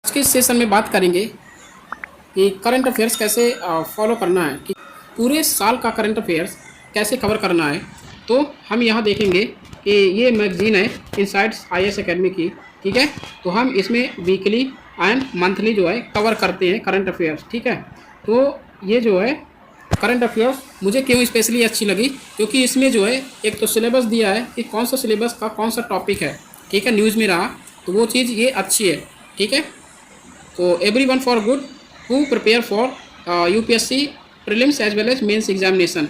आज के सेशन में बात करेंगे कि करंट अफेयर्स कैसे फॉलो करना है, कि पूरे साल का करंट अफेयर्स कैसे कवर करना है। तो हम यहाँ देखेंगे कि ये मैगजीन है इनसाइट्स आईएएस एकेडमी की, ठीक है। तो हम इसमें वीकली एंड मंथली जो है कवर करते हैं करंट अफेयर्स, ठीक है। तो ये जो है करंट अफेयर्स मुझे क्यों स्पेशली अच्छी लगी, क्योंकि इसमें जो है एक तो सिलेबस दिया है कि कौन सा सिलेबस का कौन सा टॉपिक है, ठीक है, न्यूज़ में रहा, तो वो चीज़ ये अच्छी है, ठीक है। तो everyone for good who prepare for UPSC prelims as well as mains examination,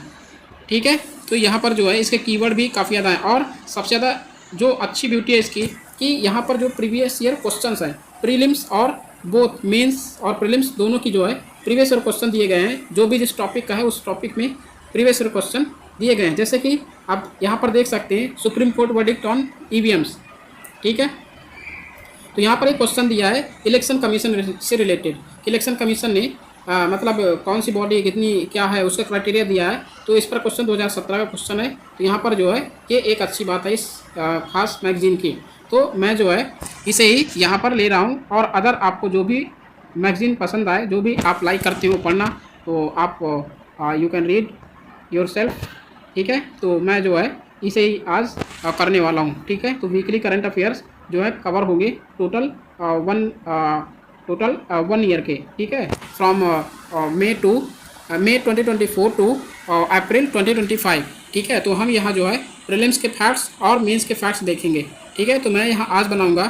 ठीक है। तो यहाँ पर जो है इसके कीवर्ड भी काफ़ी ज़्यादा हैं, और सबसे ज़्यादा जो अच्छी ब्यूटी है इसकी कि यहाँ पर जो प्रीवियस ईयर क्वेश्चंस हैं प्रीलिम्स और बोथ मेंस और प्रीलिम्स दोनों की जो है प्रीवियस ईयर क्वेश्चन दिए गए हैं। जो भी जिस टॉपिक का है उस टॉपिक में प्रीवियस ईयर क्वेश्चन दिए गए हैं। जैसे कि आप यहाँ पर देख सकते हैं supreme court verdict on EVMs, ठीक है। तो यहाँ पर एक क्वेश्चन दिया है इलेक्शन कमीशन से रिलेटेड। इलेक्शन कमीशन ने मतलब कौन सी बॉडी कितनी क्या है उसका क्राइटेरिया दिया है। तो इस पर क्वेश्चन 2017 का क्वेश्चन है। तो यहाँ पर जो है ये एक अच्छी बात है इस खास मैगजीन की। तो मैं जो है इसे ही यहाँ पर ले रहा हूँ, और अगर आपको जो भी मैगजीन पसंद आए, जो भी आप लाइक करते हो पढ़ना, तो आप you can read your self, ठीक है। तो मैं जो है इसे ही आज करने वाला हूँ, ठीक है। तो वीकली करंट अफेयर्स जो है कवर होंगे टोटल वन ईयर के, ठीक है, फ्रॉम मई 2024 टू अप्रैल 2025, ठीक है। तो हम यहाँ जो है प्रीलिम्स के फैक्ट्स और मेंस के फैक्ट्स देखेंगे, ठीक है। तो मैं यहाँ आज बनाऊँगा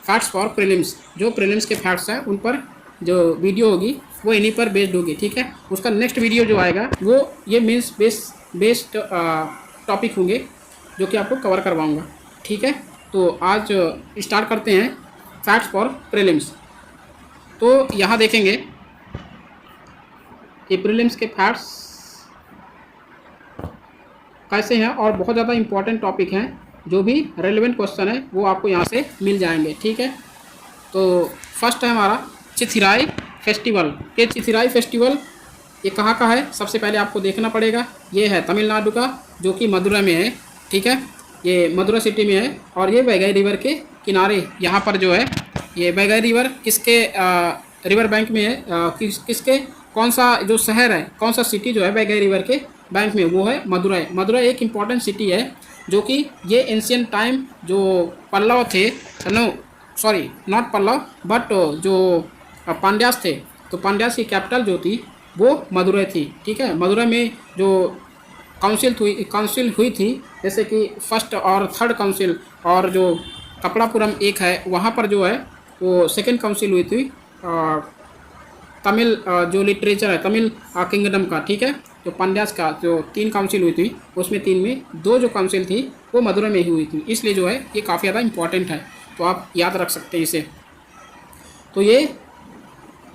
फैक्ट्स फॉर प्रीलिम्स। जो प्रीलिम्स के फैक्ट्स हैं उन पर जो वीडियो होगी वो इन्हीं पर बेस्ड होगी, ठीक है। उसका नेक्स्ट वीडियो जो आएगा वो ये मेंस बेस्ड टॉपिक होंगे जो कि आपको कवर करवाऊँगा, ठीक है। तो आज स्टार्ट करते हैं फैक्ट्स फॉर प्रीलिम्स। तो यहाँ देखेंगे कि प्रीलिम्स के फैक्ट्स कैसे हैं, और बहुत ज़्यादा इम्पॉर्टेंट टॉपिक हैं। जो भी रेलेवेंट क्वेश्चन है वो आपको यहाँ से मिल जाएंगे, ठीक है। तो फर्स्ट है हमारा चिथिराई फेस्टिवल। ये चिथिराई फेस्टिवल ये कहाँ का है, सबसे पहले आपको देखना पड़ेगा। ये है तमिलनाडु का, जो कि मदुरै में है, ठीक है। ये मदुरै सिटी में है, और ये वैगई रिवर के किनारे यहाँ पर जो है ये वैगई रिवर किसके रिवर बैंक में है, किसके कौन सा जो शहर है, कौन सा सिटी जो है वैगई रिवर के बैंक में, वो है मदुरै। मदुरै एक इम्पॉर्टेंट सिटी है, जो कि ये एंशियंट टाइम जो पल्लव थे, no sorry not Pallava but जो पांड्यास थे, तो पांड्यास की कैपिटल जो थी वो मदुरै थी, ठीक है। मदुरै में जो काउंसिल हुई थी, जैसे कि फर्स्ट और थर्ड काउंसिल, और जो कपड़ापुरम एक है वहाँ पर जो है वो सेकंड काउंसिल हुई थी तमिल जो लिटरेचर है तमिल किंगडम का, ठीक है। तो पांड्यास का जो 3 काउंसिल हुई थी उसमें 3 में 2 जो काउंसिल थी वो मदुरै में ही हुई थी, इसलिए जो है ये काफ़ी ज़्यादा इम्पॉर्टेंट है, तो आप याद रख सकते हैं इसे। तो ये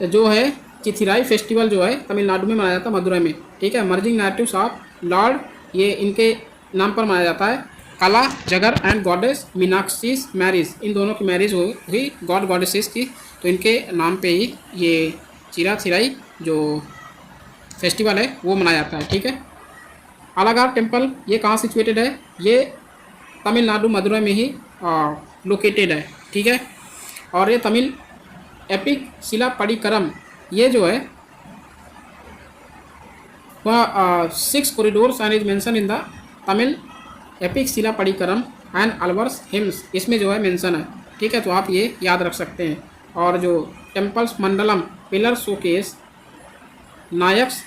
जो है चिथिराई फेस्टिवल जो है तमिलनाडु में मनाया जाता है, मदुरै में, ठीक है। मर्जिंग नेटिव्स ऑफ लॉर्ड, ये इनके नाम पर मनाया जाता है। कला जगर एंड गॉडेस मीनाक्षीज मैरिज, इन दोनों की मैरिज हुई गॉड गॉडेसेस की, तो इनके नाम पे ही ये चिथिराई जो फेस्टिवल है वो मनाया जाता है, ठीक है। अलागार टेम्पल ये कहाँ सिचुएटेड है, ये तमिलनाडु मदुरै में ही लोकेटेड है, ठीक है। और ये तमिल एपिक शिलापड़ीकरम, ये जो है वह 6 corridors and is mention in the Tamil epic Silappatikaram and Alvars hymns, इसमें जो है मेंशन है, ठीक है। तो आप ये याद रख सकते हैं। और जो temples mandalam pillar showcase Nayaks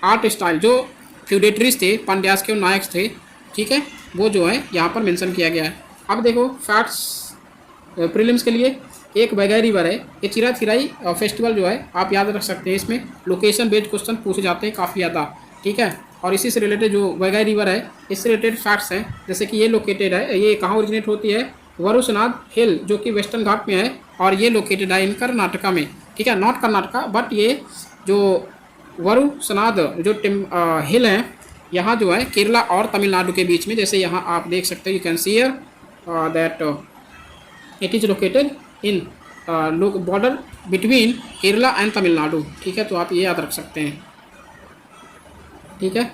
art style, जो फ्यूडेटरीज थे पांड्यास के नायक्स थे, ठीक है, वो जो है यहाँ पर मेंशन किया गया है। अब देखो फैक्ट्स प्रीलिम्स के लिए, एक वैगई रिवर है, ये चिथिराई फेस्टिवल जो है आप याद रख सकते हैं। इसमें लोकेशन बेस्ड क्वेश्चन पूछे जाते हैं काफ़ी ज़्यादा, ठीक है। और इसी से रिलेटेड जो वैगई रिवर है इससे रिलेटेड फैक्ट्स हैं, जैसे कि ये लोकेटेड है, ये कहाँ ओरिजिनेट होती है, वरुसनाद हिल जो कि वेस्टर्न घाट में है, और ये लोकेटेड है इन कर्नाटका में, ठीक है, नॉट कर्नाटका बट ये जो वरुसनाद जो हिल है यहाँ जो है केरला और तमिलनाडु के बीच में, जैसे यहाँ आप देख सकते हैं, you can see here that it is located in border between Kerala and Tamil Nadu, ठीक है। तो आप ये याद रख सकते हैं, ठीक है।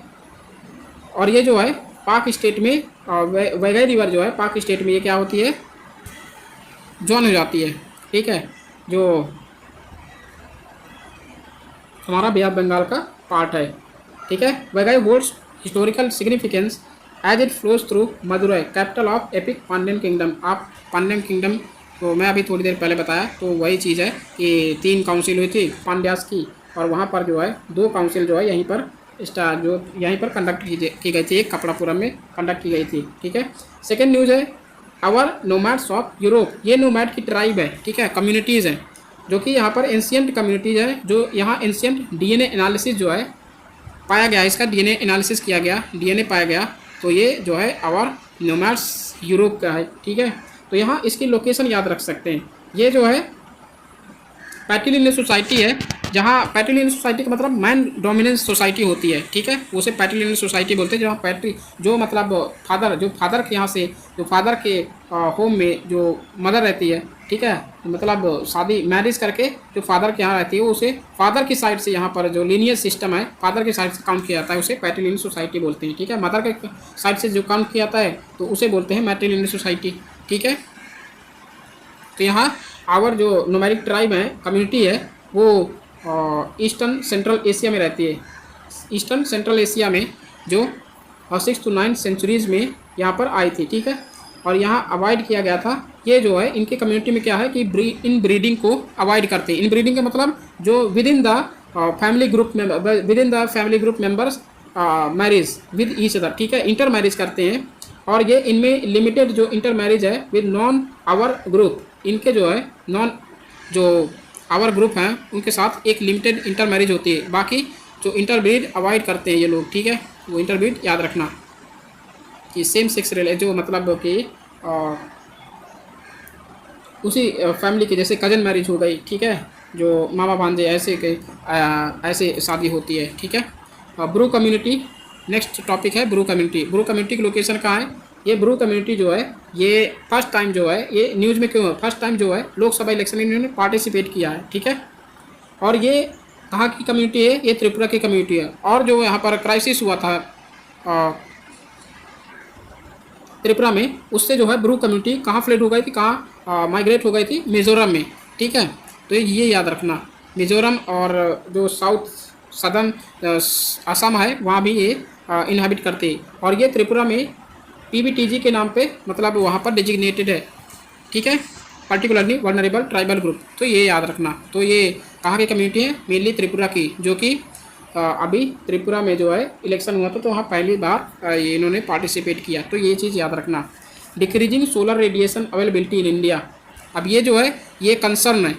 और ये जो है पाक स्टेट में वैगई रिवर जो है पाक स्टेट में ये क्या होती है, जॉइन हो जाती है, ठीक है। जो हमारा बे ऑफ बंगाल का पार्ट है, ठीक है। Vaigai holds historical significance as it flows through Madurai, capital of epic Pandyan kingdom. आप पांड्यन किंगडम तो मैं अभी थोड़ी देर पहले बताया, तो वही चीज़ है कि 3 काउंसिल हुई थी पांड्यास की, और वहाँ पर जो है 2 काउंसिल जो है यहीं पर जो यहीं पर कंडक्ट की गई थी, एक कपड़ापुरम में कंडक्ट की गई थी, ठीक है। सेकेंड न्यूज़ है आवर नोमैड्स ऑफ यूरोप। ये नोमैड की ट्राइब है, ठीक है, कम्युनिटीज़ हैं जो कि यहाँ पर एंशियंट कम्युनिटीज़ है, जो यहाँ एंशियंट डीएनए एनालिसिस जो है पाया गया, इसका डीएनए एनालिसिस किया गया, डीएनए पाया गया, तो ये जो है आवर नोमैड्स यूरोप का है, ठीक है। तो यहाँ इसकी लोकेशन याद रख सकते हैं। ये जो है पैटिलिनियन सोसाइटी है, जहाँ पैटिलिनियन सोसाइटी का मतलब मैन डोमिनेंस सोसाइटी होती है, ठीक है, उसे पैटिलिनियन सोसाइटी बोलते हैं। जहाँ पैट्री जो मतलब फादर के यहाँ से जो फादर के होम में जो मदर रहती है, ठीक है, मतलब शादी मैरिज करके जो फादर के यहाँ रहती है, उसे फादर की साइड से यहाँ पर जो लीनियर सिस्टम है फादर की साइड से काउंट किया जाता है, उसे पैटिलिनियन सोसाइटी बोलते हैं, ठीक है। मदर के साइड से जो काउंट किया जाता है तो उसे बोलते हैं मैट्रिलिनियन सोसाइटी, ठीक है। तो यहाँ आवर जो न्यूमेरिक ट्राइब है, कम्युनिटी है, वो ईस्टर्न सेंट्रल एशिया में रहती है। ईस्टर्न सेंट्रल एशिया में जो 6 to 9 सेंचुरीज़ में यहाँ पर आई थी, ठीक है। और यहाँ अवॉइड किया गया था, ये जो है इनके कम्युनिटी में क्या है कि इन ब्रीडिंग को अवॉइड करते हैं। इन ब्रीडिंग का मतलब जो with in the family group members marriage with each other, ठीक है, इंटर मैरिज करते हैं। और ये इनमें लिमिटेड जो इंटर मैरिज है विद नॉन आवर ग्रुप, इनके जो है नॉन जो आवर ग्रुप हैं उनके साथ एक लिमिटेड इंटर मैरिज होती है, बाकी जो इंटरब्रीड अवॉइड करते हैं ये लोग, ठीक है। वो इंटरब्रीड याद रखना कि सेम सेक्स जो मतलब कि उसी फैमिली के जैसे कजन मैरिज हो गई, ठीक है, जो मामा भांजे ऐसे शादी होती है, ठीक है। ब्रू कम्युनिटी नेक्स्ट टॉपिक है, ब्रू कम्युनिटी। ब्रू कम्युनिटी की लोकेशन कहाँ है? ये ब्रू कम्युनिटी जो है ये फर्स्ट टाइम जो है ये न्यूज़ में क्यों है, फर्स्ट टाइम जो है लोकसभा इलेक्शन में इन्होंने पार्टिसिपेट किया है, ठीक है। और ये कहाँ की कम्युनिटी है? ये त्रिपुरा की कम्युनिटी है। और जो यहाँ पर क्राइसिस हुआ था त्रिपुरा में, उससे जो है ब्रू कम्युनिटी कहाँ फ्लेड हो गई थी, कहाँ माइग्रेट हो गई थी? मिज़ोरम में, ठीक है। तो ये याद रखना, मिज़ोरम और जो साउथ सदर्न असम है वहाँ भी ये इनहेबिट करते हैं। और ये त्रिपुरा में पीबीटीजी के नाम पे मतलब वहाँ पर डेजिग्नेटेड है, ठीक है, पर्टिकुलरली वल्नरेबल ट्राइबल ग्रुप। तो ये याद रखना। तो ये कहाँ की कम्युनिटी है? मेनली त्रिपुरा की, जो कि अभी त्रिपुरा में जो है इलेक्शन हुआ था तो वहाँ पहली बार इन्होंने पार्टिसिपेट किया। तो ये चीज़ याद रखना। Decreasing solar radiation availability in India. अब ये जो है ये कंसर्न है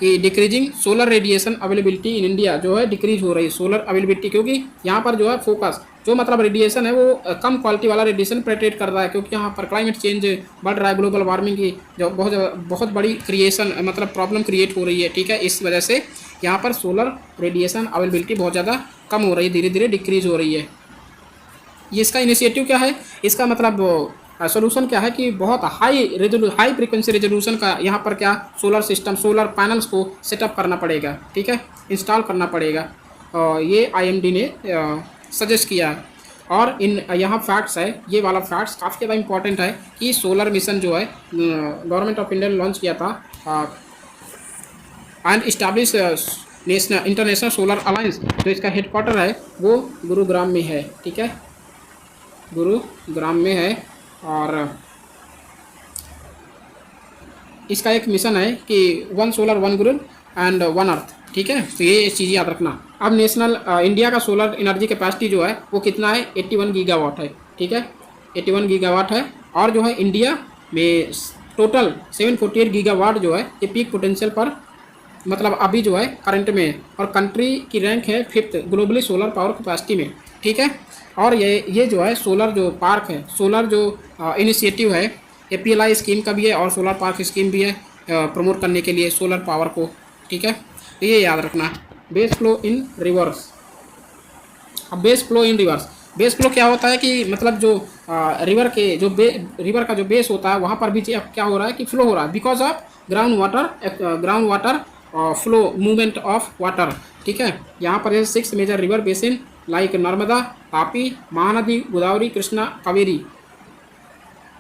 कि डिक्रीजिंग सोलर रेडिएशन अवेलेबिलिटी इन इंडिया जो है डिक्रीज हो रही है सोलर अवेलेबिलिटी, क्योंकि यहाँ पर जो है फोकस जो मतलब रेडिएशन है वो कम क्वालिटी वाला रेडिएशन पेनिट्रेट कर रहा है, क्योंकि यहाँ पर क्लाइमेट चेंज बढ़ रहा है, ग्लोबल वार्मिंग की जो बहुत बड़ी क्रिएशन मतलब प्रॉब्लम क्रिएट हो रही है, ठीक है। इस वजह से यहाँ पर सोलर रेडिएशन अवेलेबिलिटी बहुत ज़्यादा कम हो रही है, धीरे धीरे डिक्रीज हो रही है। ये इसका इनिशिएटिव क्या है? इसका मतलब सोल्यूशन क्या है कि बहुत हाई फ्रीक्वेंसी रेजोल्यूशन का यहाँ पर क्या सोलर सिस्टम, सोलर पैनल्स को सेटअप करना पड़ेगा, ठीक है, इंस्टॉल करना पड़ेगा। ये आईएमडी ने सजेस्ट किया है। और इन यहाँ फैक्ट्स है, ये वाला फैक्ट्स काफ़ी ज़्यादा इंपॉर्टेंट है कि सोलर मिशन जो है गवर्नमेंट ऑफ इंडिया ने लॉन्च किया था and establish national international solar alliance, जो इसका हेडक्वार्टर है वो गुरुग्राम में है, ठीक है, गुरुग्राम में है। और इसका एक मिशन है कि 1 सोलर 1 ग्रिड एंड 1 अर्थ, ठीक है। तो ये चीज़ याद रखना। अब नेशनल इंडिया का सोलर एनर्जी कैपेसिटी जो है वो कितना है? 81 गीगावाट है, ठीक है, 81 गीगावाट है। और जो है इंडिया में टोटल 748 गीगावाट जो है ये पीक पोटेंशियल पर मतलब अभी जो है करंट में है। और कंट्री की रैंक है 5th globally solar power capacity में, ठीक है। और ये जो है सोलर जो पार्क है, सोलर जो इनिशिएटिव है, APLI स्कीम का भी है और सोलर पार्क स्कीम भी है प्रमोट करने के लिए सोलर पावर को, ठीक है। तो ये याद रखना। Base flow in rivers. अब base flow in rivers, base flow क्या होता है कि मतलब जो रिवर के जो रिवर का जो बेस होता है वहाँ पर भी क्या हो रहा है कि फ्लो हो रहा है because of ground water flow movement of water, ठीक है। यहाँ पर है 6 major river basin like Narmada, Tapi, Mahanadi, Godavari, Krishna, Kaveri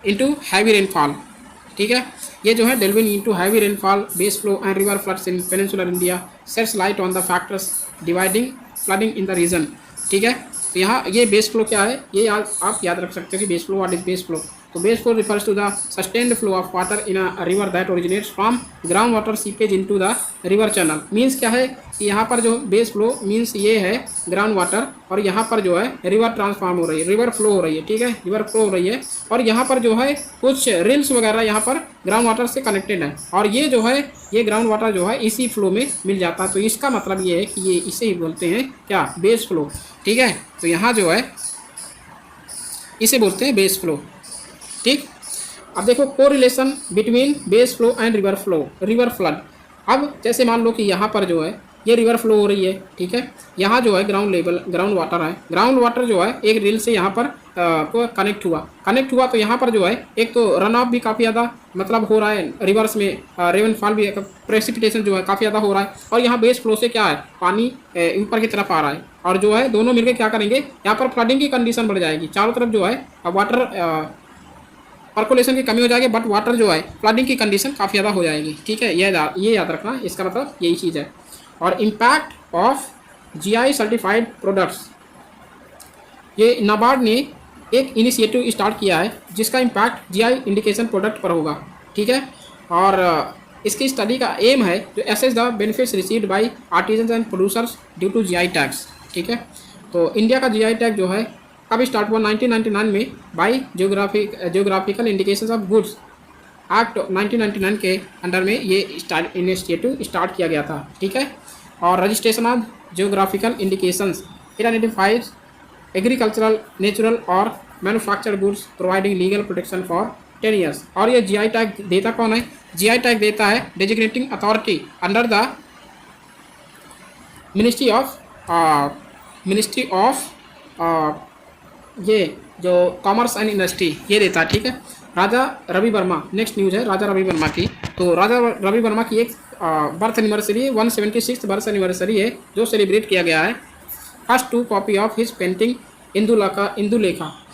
into heavy rainfall, ठीक है। ये जो है delving into heavy rainfall, base flow and river floods in peninsular India, sheds light on the factors dividing flooding in the region. ठीक है, तो यहाँ ये बेस फ्लो क्या है, ये आप याद रख सकते हो कि base flow, what is base flow. तो base flow refers to the sustained flow of water in a river that originates from ground water seepage into the river channel. Means क्या है कि यहाँ पर जो बेस फ्लो मीन्स ये है ground water, और यहाँ पर जो है रिवर ट्रांसफॉर्म हो रही है, रिवर फ्लो हो रही है। ठीक है, रिवर फ्लो हो रही है, और यहाँ पर जो है कुछ रिल्स वगैरह यहाँ पर ग्राउंड वाटर से कनेक्टेड है, और ये जो है ये ग्राउंड वाटर जो है इसी फ्लो में मिल जाता है। तो इसका मतलब ये है कि ये इसे ही बोलते हैं क्या, बेस फ्लो। ठीक है, तो यहाँ जो है इसे बोलते हैं बेस फ्लो। ठीक, अब देखो correlation between base flow and river flow, river flood. अब जैसे मान लो कि यहाँ पर जो है ये रिवर फ्लो हो रही है। ठीक है, यहाँ जो है ग्राउंड लेवल ग्राउंड वाटर है, ग्राउंड वाटर जो है एक रिल से यहाँ पर को कनेक्ट हुआ, तो यहाँ पर जो है एक तो रन ऑफ भी काफ़ी ज़्यादा मतलब हो रहा है, रिवर्स में रेनफॉल भी, प्रेसिपिटेशन जो है काफ़ी ज़्यादा हो रहा है, और यहाँ बेस फ्लो से क्या है पानी ऊपर की तरफ आ रहा है, और जो है दोनों मिलकर क्या करेंगे, यहाँ पर फ्लडिंग की कंडीशन बढ़ जाएगी, चारों तरफ जो है वाटर पर्कुलेशन की कमी हो जाएगी, बट वाटर जो है फ्लडिंग की कंडीशन काफ़ी ज़्यादा हो जाएगी। ठीक है, ये याद रखना, इसका मतलब यही चीज़ है। और impact of GI certified products, ये नाबार्ड ने एक इनिशिएटिव स्टार्ट किया है जिसका इम्पैक्ट जीआई इंडिकेशन प्रोडक्ट पर होगा। ठीक है, और इसकी स्टडी का एम है जो assess the benefits received by artisans and producers due to GI tags. ठीक है, तो इंडिया का जीआई टैग जो है कब स्टार्ट हुआ, 1999 में by geographical indications of goods act 1999 के अंडर में ये इनिशिएटिव स्टार्ट किया गया था। ठीक है, और registration of geographical indications it identifies agricultural, natural और manufactured goods providing legal protection for 10 years. और ये जीआई टैग देता कौन है, जीआई टैग देता है designating authority under the ministry of ये जो कॉमर्स एंड इंडस्ट्री ये देता है। ठीक है, राजा रवि वर्मा, नेक्स्ट न्यूज़ है राजा रवि वर्मा की। तो राजा रवि वर्मा की एक बर्थ एनिवर्सरी 176 बर्थ एनिवर्सरी है जो सेलिब्रेट किया गया है। First 2 copy of his painting Indulekha,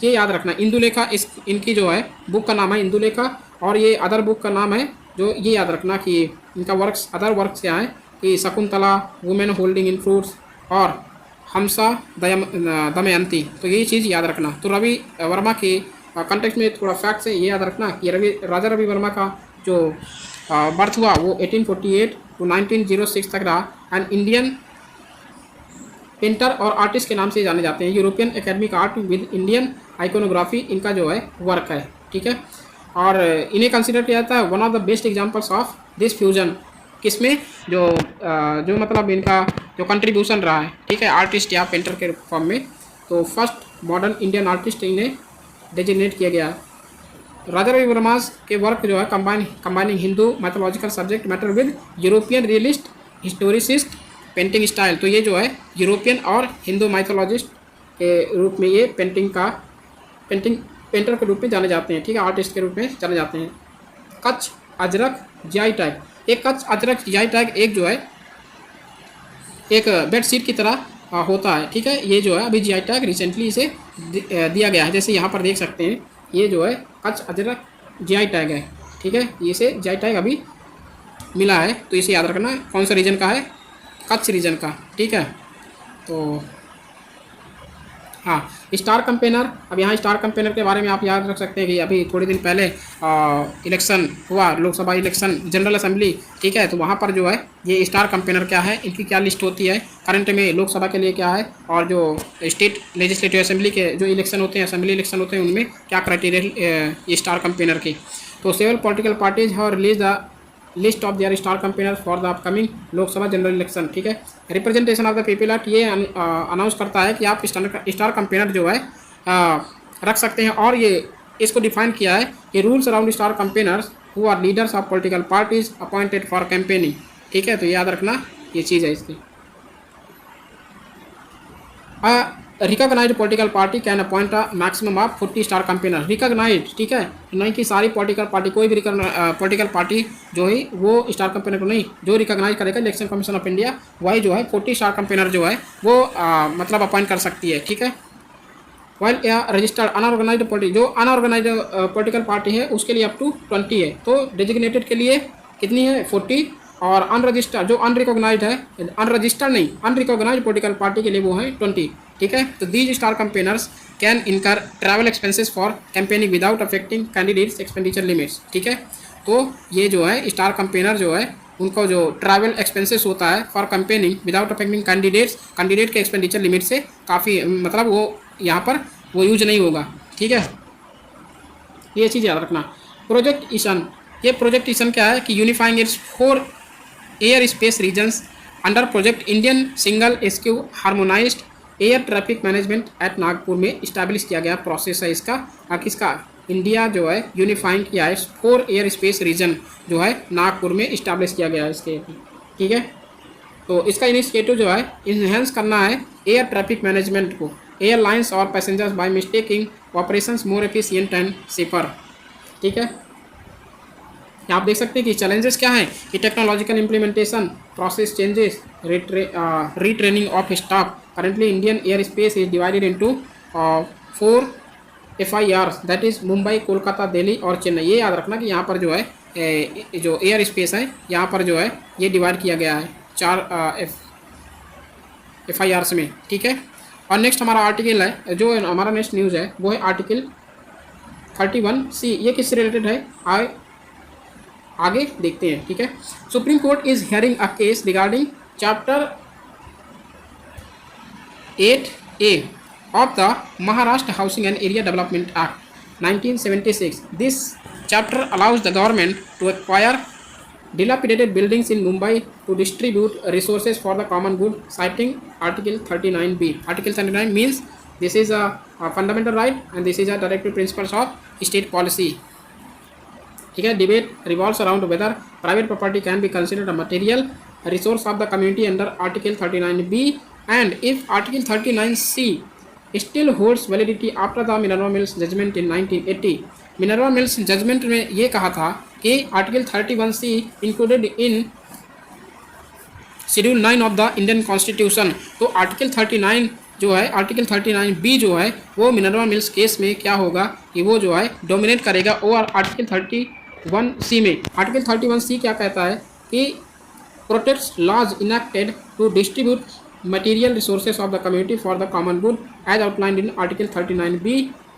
ये याद रखना, इंदुलेखा इनकी जो है बुक का नाम है इंदुलेखा, और ये अदर बुक का नाम है जो ये याद रखना कि इनका वर्क्स, अदर वर्क्स क्या है कि Shakuntala, women holding in fruits और हमसा दमयंती। तो ये चीज़ याद रखना। तो रवि वर्मा के कंटेक्स्ट में थोड़ा फैक्ट्स है, ये याद रखना कि राजा रवि वर्मा का जो बर्थ हुआ वो 1848 टू 1906 तक रहा, एंड इंडियन पेंटर और आर्टिस्ट के नाम से जाने जाते हैं। European academic art with Indian iconography इनका जो है वर्क है। ठीक है, और इन्हें कंसिडर किया जाता है one of the best examples of this fusion, किसमें जो मतलब इनका जो कंट्रीब्यूशन रहा है। ठीक है, आर्टिस्ट या पेंटर के फॉर्म में, तो फर्स्ट मॉडर्न इंडियन आर्टिस्ट इन्हें डेजिग्नेट किया गया। राजा रवि वर्मा के वर्क जो है combining Hindu mythological subject matter with European realist historicist painting style. तो ये जो है यूरोपियन और हिंदू मैथोलॉजिस्ट के रूप में ये पेंटर के रूप में जाने जाते हैं। ठीक है, आर्टिस्ट के रूप में जाने जाते हैं। कच्छ अजरक जीआई टैग, एक कच्छ अजरक जीआई टैग एक जो है एक बेडशीट की तरह होता है। ठीक है, ये जो है अभी जीआई टैग रिसेंटली इसे दिया गया है, जैसे यहाँ पर देख सकते हैं ये जो है कच्छ अजरक जीआई टैग है। ठीक है, इसे जीआई टैग अभी मिला है, तो इसे याद रखना कौन सा रीजन का है, कच्छ रीजन का। ठीक है, तो हाँ, स्टार कंपेनर, अब यहाँ स्टार कंपेनर के बारे में आप याद रख सकते हैं कि अभी थोड़े दिन पहले इलेक्शन हुआ, लोकसभा इलेक्शन, जनरल असेंबली। ठीक है, तो वहाँ पर जो है ये स्टार कंपेनर क्या है, इनकी क्या लिस्ट होती है करंट में, लोकसभा के लिए क्या है, और जो स्टेट लेजिस्लेटिव असेंबली के जो इलेक्शन होते हैं, असेंबली इलेक्शन होते हैं, उनमें क्या क्राइटेरिया स्टार कंपेनर की। तो several political parties have release the list of their star campaigner for the upcoming Lok Sabha general election. ठीक है, representation of the people act ये अनाउंस करता है कि आप स्टार कंपेनर जो है रख सकते हैं, और ये इसको डिफाइन किया है कि rules around star campaigners who are leaders of political parties appointed for campaigning. ठीक है, तो याद रखना ये चीज़ है इसकी। Recognised political party can appoint a maximum of 40 star campaigner. Recognised, ठीक है, नहीं कि सारी पॉलिटिकल पार्टी, कोई भी पॉलिटिकल पार्टी जो है वो स्टार कंपेनर को नहीं, जो रिकॉग्नाइज करेगा इलेक्शन कमीशन ऑफ इंडिया वही जो है 40 स्टार कंपेनर जो है वो मतलब अपॉइंट कर सकती है। ठीक है, वाइल या रजिस्टर्ड अनऑर्गेनाइज्ड पार्टी, जो अनऑर्गेनाइज्ड पॉलिटिकल पार्टी है उसके लिए अप टू 20 है। तो डेजिग्नेटेड के लिए कितनी है 40, और अनरजिस्टर्ड जो अनरिकॉग्नाइज्ड है, अनरजिस्टर्ड नहीं अनरिकॉग्नाइज्ड पॉलिटिकल पार्टी के लिए वो है 20। ठीक है, तो दीज स्टार कैंपेनर्स कैन इनकर travel expenses for campaigning without affecting candidates expenditure limits. ठीक है, तो ये जो है स्टार कैंपेनर जो है उनको जो ट्रैवल एक्सपेंसेस होता है for campaigning without affecting candidate के एक्सपेंडिचर लिमिट से काफ़ी मतलब वो यहाँ पर वो यूज नहीं होगा। ठीक है, ये चीज़ याद रखना। प्रोजेक्ट ईशन, ये प्रोजेक्ट ईशन क्या है कि unifying its 4 air space regions under project Indian single sky harmonised air traffic management at Nagpur में इस्टेब्लिश किया गया प्रोसेस है इसका। किसका? इंडिया जो है यूनिफाइंग किया है 4 एयर स्पेस रीजन जो है नागपुर में इस्टेब्लिश किया गया है इसके। ठीक है, तो इसका इनिशिएटिव जो है इन्हेंस करना है एयर ट्रैफिक मैनेजमेंट को, एयरलाइंस और passengers by mistaking operations more efficient and safer. ठीक है, आप देख सकते हैं कि चैलेंजेस क्या हैं कि technological implementation, process changes, retraining of staff. Currently Indian air space is divided into 4 FIRs that is Mumbai, Kolkata, Delhi और चेन्नई। ये याद रखना कि यहाँ पर जो है जो एयर स्पेस है यहाँ पर जो है ये डिवाइड किया गया है 4 FIRs में। ठीक है, और नेक्स्ट हमारा आर्टिकल है जो हमारा नेक्स्ट न्यूज़ है वो है आर्टिकल 31C। ये किससे रिलेटेड है आगे देखते हैं। ठीक है, supreme court is hearing a case regarding chapter 8A of the Maharashtra Housing and Area Development Act 1976. This chapter allows the government to acquire dilapidated buildings in Mumbai to distribute resources for the common good, citing Article 39B. Article 39 means this is a fundamental right and this is a directive principles of state policy. ठीक है, debate revolves around whether private property can be considered a material resource of the community under article 39B and if article 39C still holds validity after the Minerva mills judgment in 1980। Minerva mills judgment में ये कहा था कि article 31C included in schedule 9 of the Indian constitution. तो article 39 जो है article 39B जो है वो मिनर्वा मिल्स केस में क्या होगा कि वो जो है डोमिनेट करेगा। और आर्टिकल 31C में आर्टिकल 31C क्या कहता है कि protects laws enacted to distribute material resources of the community for the common good as outlined in article 39B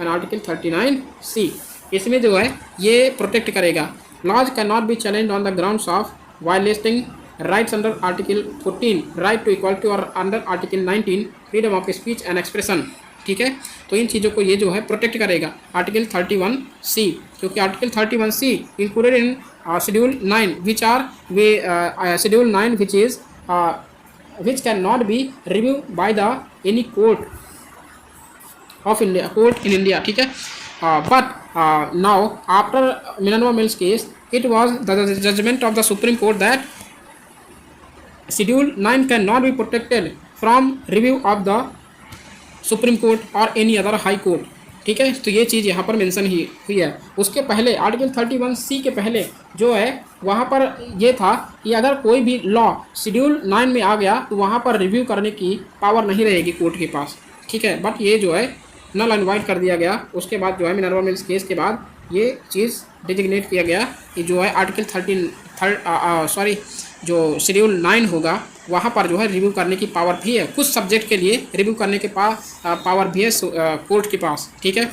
and article 39C। इसमें जो है ये प्रोटेक्ट करेगा। Laws can not be challenge on the grounds of violating rights under article 14 right to equality और under article 19 freedom of speech and expression. ठीक है, तो इन चीज़ों को ये जो है प्रोटेक्ट करेगा आर्टिकल 31C, क्योंकि article 31C included in schedule 9 which are schedule 9 which is which cannot be reviewed by the any court of India, court in India. ठीक है, but now after Minerva Mills case it was the judgment of the Supreme Court that Schedule 9 cannot be protected from review of the Supreme Court or any other High Court. ठीक है, तो ये चीज़ यहाँ पर mention हुई है। उसके पहले आर्टिकल 31C के पहले जो है वहाँ पर ये था कि अगर कोई भी लॉ शेड्यूल 9 में आ गया तो वहाँ पर रिव्यू करने की पावर नहीं रहेगी कोर्ट के पास। ठीक है, बट ये जो है नल एंड वाइड कर दिया गया। उसके बाद जो है मिनर्वा मिल्स केस के बाद ये चीज़ डिजिग्नेट किया गया कि जो है आर्टिकल जो शेड्यूल 9 होगा वहाँ पर जो है रिव्यू करने की पावर भी है, कुछ सब्जेक्ट के लिए रिव्यू करने के पावर भी है कोर्ट के पास। ठीक है,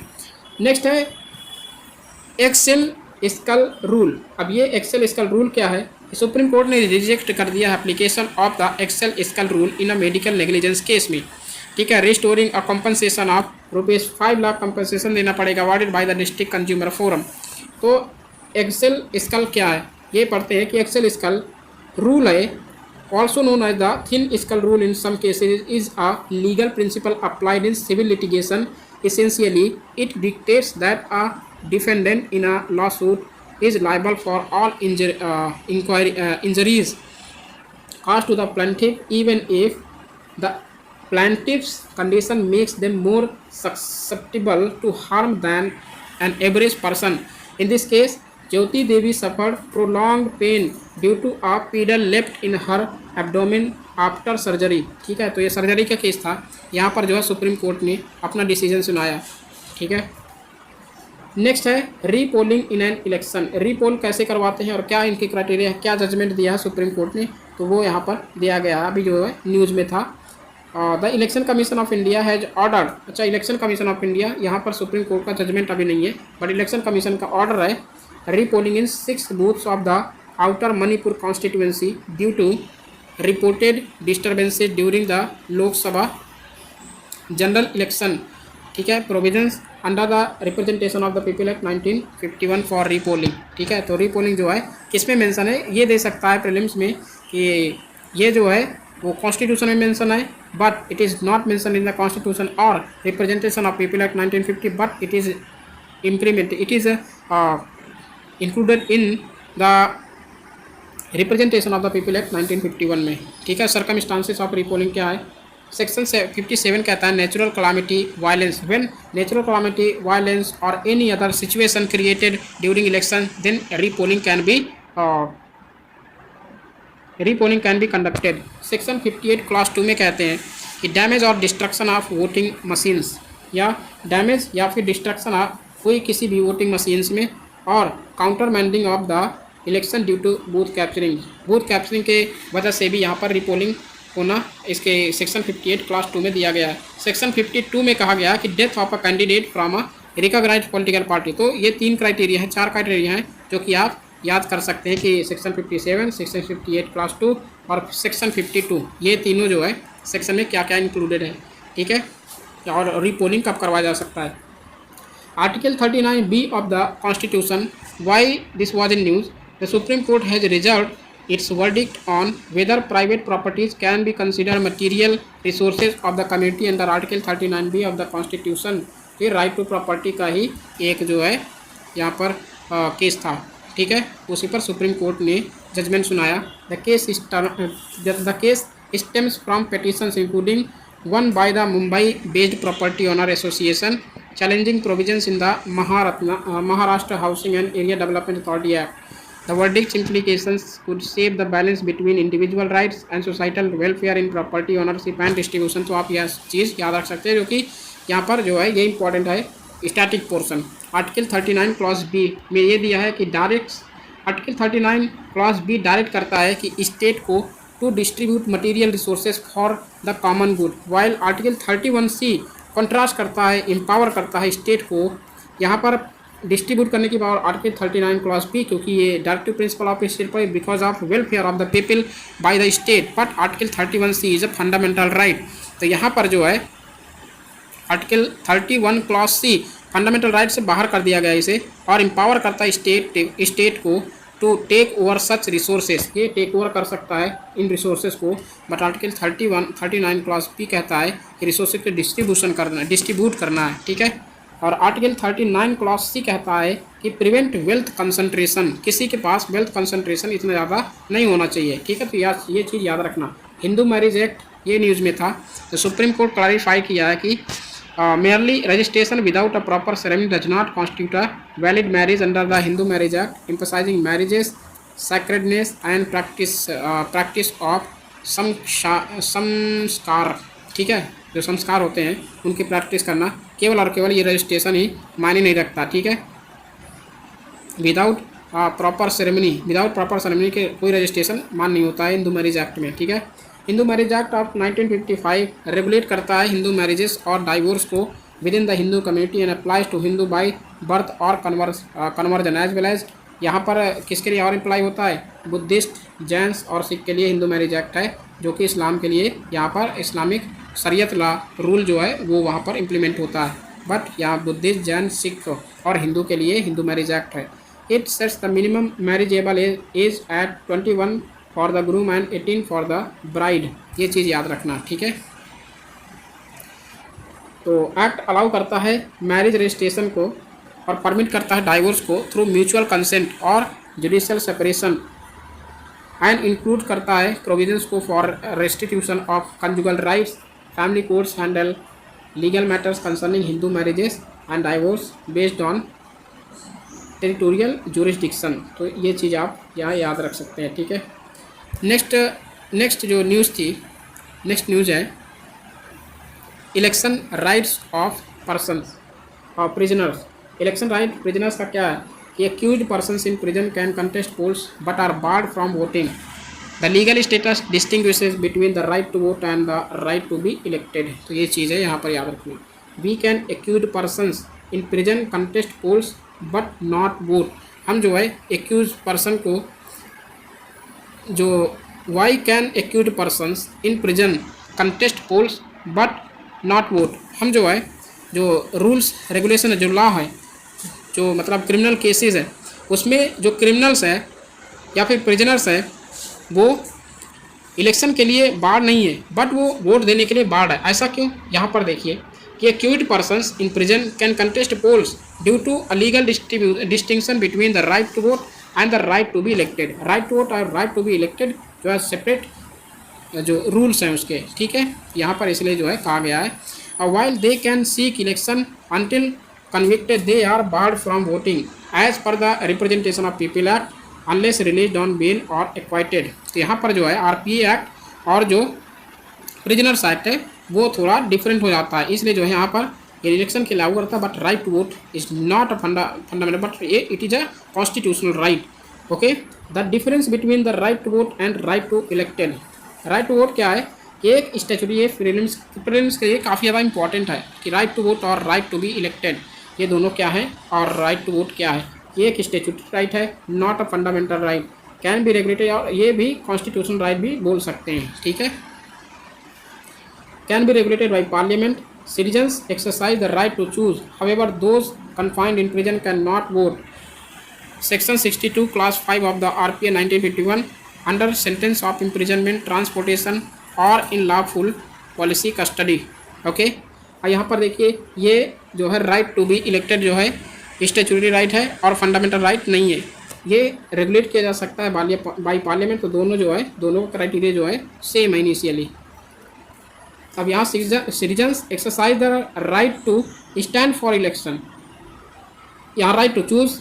नेक्स्ट है एक्सेल स्कल रूल। अब ये एक्सेल स्कल रूल क्या है? सुप्रीम कोर्ट ने रिजेक्ट कर दिया है application of the eggshell skull rule in a medical negligence case में। ठीक है, restoring a compensation of ₹5 lakh compensation देना पड़ेगा awarded by the district consumer forum. तो एक्सेल स्कल क्या है ये पढ़ते हैं कि एक्सेल स्कल रूल है also known as the thin skull rule in some cases is a legal principle applied in civil litigation. Essentially it dictates that a defendant in a lawsuit is liable for all injuries caused to the plaintiff even if the plaintiff's condition makes them more susceptible to harm than an average person. In this case Jyoti Devi suffered prolonged pain due to a pedal left in her abdomen after surgery. ठीक है, तो ये surgery का case था। यहाँ पर जो है सुप्रीम कोर्ट ने अपना डिसीजन सुनाया। ठीक है, नेक्स्ट है repolling in an election. Repoll कैसे करवाते हैं और क्या इनकी क्राइटेरिया है, क्या जजमेंट दिया है सुप्रीम कोर्ट ने, तो वो यहाँ पर दिया गया है, अभी जो है न्यूज़ में था। The election commission of India has order, अच्छा इलेक्शन कमीशन ऑफ इंडिया, यहाँ पर सुप्रीम कोर्ट का जजमेंट अभी नहीं है, बट इलेक्शन कमीशन का ऑर्डर है repolling in 6 booths of the outer Manipur constituency due to reported disturbances during the Lok Sabha general election, ठीक है, provisions under the representation of the people act 1951 for repolling, ठीक है। तो रीपोलिंग जो है किस में मेंशन है, ये दे सकता है प्रीलिम्स में कि ये जो है वो कॉन्स्टिट्यूशन में मेंशन है, but it is not mention in the constitution और representation of people act 1950, but it is it is included in the representation of the people act 1951 में, ठीक है। सर्कमस्टांसेस ऑफ रीपोलिंग क्या है, सेक्शन 57 कहता है natural calamity violence, when natural calamity violence और any other situation created during election then repolling can be conducted. Section 58 class 2 में कहते हैं कि डैमेज और डिस्ट्रक्शन ऑफ वोटिंग मशीन्स, या डैमेज या फिर डिस्ट्रक्शन ऑफ कोई किसी भी वोटिंग मशीन्स में, और countermanding of the election due to booth capturing के वजह से भी यहाँ पर रीपोलिंग होना इसके सेक्शन 58 क्लास 2 में दिया गया है। सेक्शन 52 में कहा गया कि death of a candidate from a recognised political party. तो ये 3 क्राइटेरिया है, 4 क्राइटेरिया हैं जो कि आप याद कर सकते हैं कि सेक्शन 57, सेक्शन 58 क्लास 2 और सेक्शन 52, ये तीनों जो है सेक्शन में क्या क्या इंक्लूडेड है, ठीक है। और रीपोलिंग कब करवाया जा सकता है। Article 39B of the constitution, why this was in news, the supreme court has reserved its verdict on whether private properties can be considered material resources of the community under Article 39B of the Constitution। ये right to property का ही एक जो है यहाँ पर case था, ठीक है, उसी पर सुप्रीम कोर्ट ने जजमेंट सुनाया। The case stems from petitions including one by the Mumbai based property owner association challenging provisions in the Maharashtra housing and area development authority act. The verdict's implications could shape the balance between individual rights and societal welfare in property ownership and distribution। तो आप यह चीज़ याद रख सकते हैं, जो कि यहाँ पर जो है ये इंपॉर्टेंट है। Static portion article 39 clause B में ये दिया है कि आर्टिकल 39 क्लॉज बी डायरेक्ट करता है कि स्टेट को to distribute material resources for the common good, while article 31C contrast करता है, एम्पावर करता है स्टेट को यहाँ पर डिस्ट्रीब्यूट करने की पावर आर्टिकल 39 क्लॉज बी, क्योंकि ये डायरेक्टिव प्रिंसिपल ऑफ स्टेट पर because of welfare of the people by the state, but article 31C is a fundamental right. तो यहाँ पर जो है article 31 clause C fundamental right से बाहर कर दिया गया इसे, और एम्पावर करता है स्टेट को to take over such resources, ये टेक ओवर कर सकता है इन रिसोर्सेज को, बट आर्टिकल 39 क्लॉज बी कहता है कि रिसोर्सेज को डिस्ट्रीब्यूट करना है, ठीक है। और आर्टिकल 39 क्लॉज सी कहता है कि प्रिवेंट वेल्थ कंसंट्रेशन, किसी के पास वेल्थ कंसंट्रेशन इतना ज़्यादा नहीं होना चाहिए, ठीक है। तो ये चीज़ याद रखना। हिंदू मैरिज एक्ट ये न्यूज़ में था, तो सुप्रीम कोर्ट क्लैरिफाई किया है कि merely registration without a proper ceremony does not constitute a valid marriage under the Hindu Marriage Act, emphasizing marriage's sacredness and practice of संस्कार, ठीक है, जो संस्कार होते हैं उनकी प्रैक्टिस करना केवल और केवल ये रजिस्ट्रेशन ही मायने नहीं रखता, ठीक है। विदाउट प्रॉपर सेरेमनी के कोई रजिस्ट्रेशन मान नहीं होता है हिंदू मैरिज एक्ट में, ठीक है। Hindu marriage act of 1955 regulate करता है हिंदू मैरिजेस और डाइवोर्स को within the Hindu community and applies to Hindu by birth और कन्वर्जन एज वेल एज, यहाँ पर किसके लिए और अप्लाई होता है, बुद्धिस्ट, जैन्स और सिख के लिए हिंदू मैरिज एक्ट है, जो कि इस्लाम के लिए यहाँ पर इस्लामिक शरीयत ला रूल जो है वो वहाँ पर इम्प्लीमेंट होता है, बट यहाँ बुद्धिस्ट, जैन, सिख और हिंदू के लिए हिंदू मैरिज एक्ट है। It sets the minimum marriageable age at 21 for the groom and 18 for the bride, ये चीज़ याद रखना, ठीक है। तो एक्ट अलाउ करता है मैरिज रजिस्ट्रेशन को और परमिट करता है डाइवोर्स को थ्रू म्यूचुअल कंसेंट और जुडिशियल सेपरेशन, एंड इंक्लूड करता है प्रोविजंस को for restitution of conjugal rights, family courts handle legal matters concerning Hindu marriages and divorce based on territorial jurisdiction. तो ये चीज़ आप यहाँ याद रख सकते हैं, ठीक है। नेक्स्ट जो न्यूज़ थी, नेक्स्ट न्यूज़ है इलेक्शन राइट्स ऑफ पर्सन्स और प्रिजनर्स। इलेक्शन राइट प्रिजनर्स का क्या है कि accused person in prison can contest polls but are barred from voting. The legal status distinguishes between the right to vote and the right to be elected. तो ये चीज़ है यहाँ पर याद रखनी। We can accused persons in prison contest polls but not vote. हम जो है एक्यूज पर्सन को जो why can accused persons in prison contest polls but not vote. हम जो है जो रूल्स रेगुलेशन है, जो लॉ है, जो मतलब क्रिमिनल केसेस है, उसमें जो क्रिमिनल्स है या फिर प्रिजनर्स है वो इलेक्शन के लिए बाढ़ नहीं है बट वो वोट देने के लिए बाढ़ है। ऐसा क्यों? यहाँ पर देखिए कि accused persons in prison can contest polls due to a legal distinction between the right to vote and the right to be elected. Right to vote और राइट टू बी इलेक्टेड जो है सेपरेट जो rules हैं उसके, ठीक है, यहाँ पर इसलिए जो है कहा गया है। While they can seek election until convicted they are barred from voting as per the representation of people act unless released on bail or acquitted। तो यहाँ पर जो है आरपीए एक्ट और जो प्रिजनर्स एक्ट है वो थोड़ा डिफरेंट हो जाता है, इसलिए जो है यहाँ पर इलेक्शन के लागू करता है but right to vote is not a fundamental but it is a constitutional right. Okay, the difference between the right to vote and right to elected. Right to vote क्या है कि एक स्टैट्यूटरी, ये prelims के लिए काफ़ी ज़्यादा important है कि राइट टू वोट और राइट टू बी इलेक्टेड ये दोनों क्या है और राइट टू वोट क्या है। ये एक स्टैट्यूटरी राइट है, not a fundamental right, can be regulated और ये भी कॉन्स्टिट्यूशनल राइट भी बोल सकते हैं, ठीक है। Can be regulated by parliament. Citizens exercise the right to choose however those confined in prison cannot vote वोट। Section 62 class 5 of the RPA 1951 under sentence of imprisonment, transportation और in lawful police custody. Okay, और यहाँ पर देखिए ये जो है right to be elected जो है स्टैट्यूटरी राइट है और फंडामेंटल राइट नहीं है, ये रेगुलेट किया जा सकता है बाई पार्लियामेंट। तो दोनों जो है दोनों का क्राइटेरिया जो है सेम है इनिशियली। अब यहाँ citizens exercise the right to stand for election, यहाँ right to choose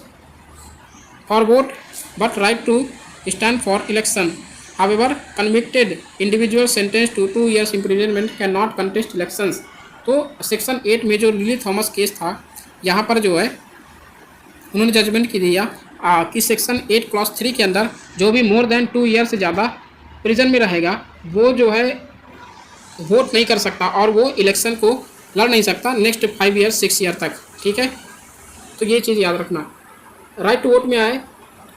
for vote but right to stand for election. However convicted individual sentence to 2 years imprisonment can not contest elections. तो section 8 में जो lily Thomas case था यहाँ पर जो है उन्होंने जजमेंट की दिया कि सेक्शन 8 क्लॉज 3 के अंदर जो भी मोर देन 2 years से ज़्यादा प्रिजन में रहेगा वो जो है वोट नहीं कर सकता और वो इलेक्शन को लड़ नहीं सकता नेक्स्ट 5 years 6 year तक, ठीक है। तो ये चीज़ याद रखना। राइट टू वोट में आए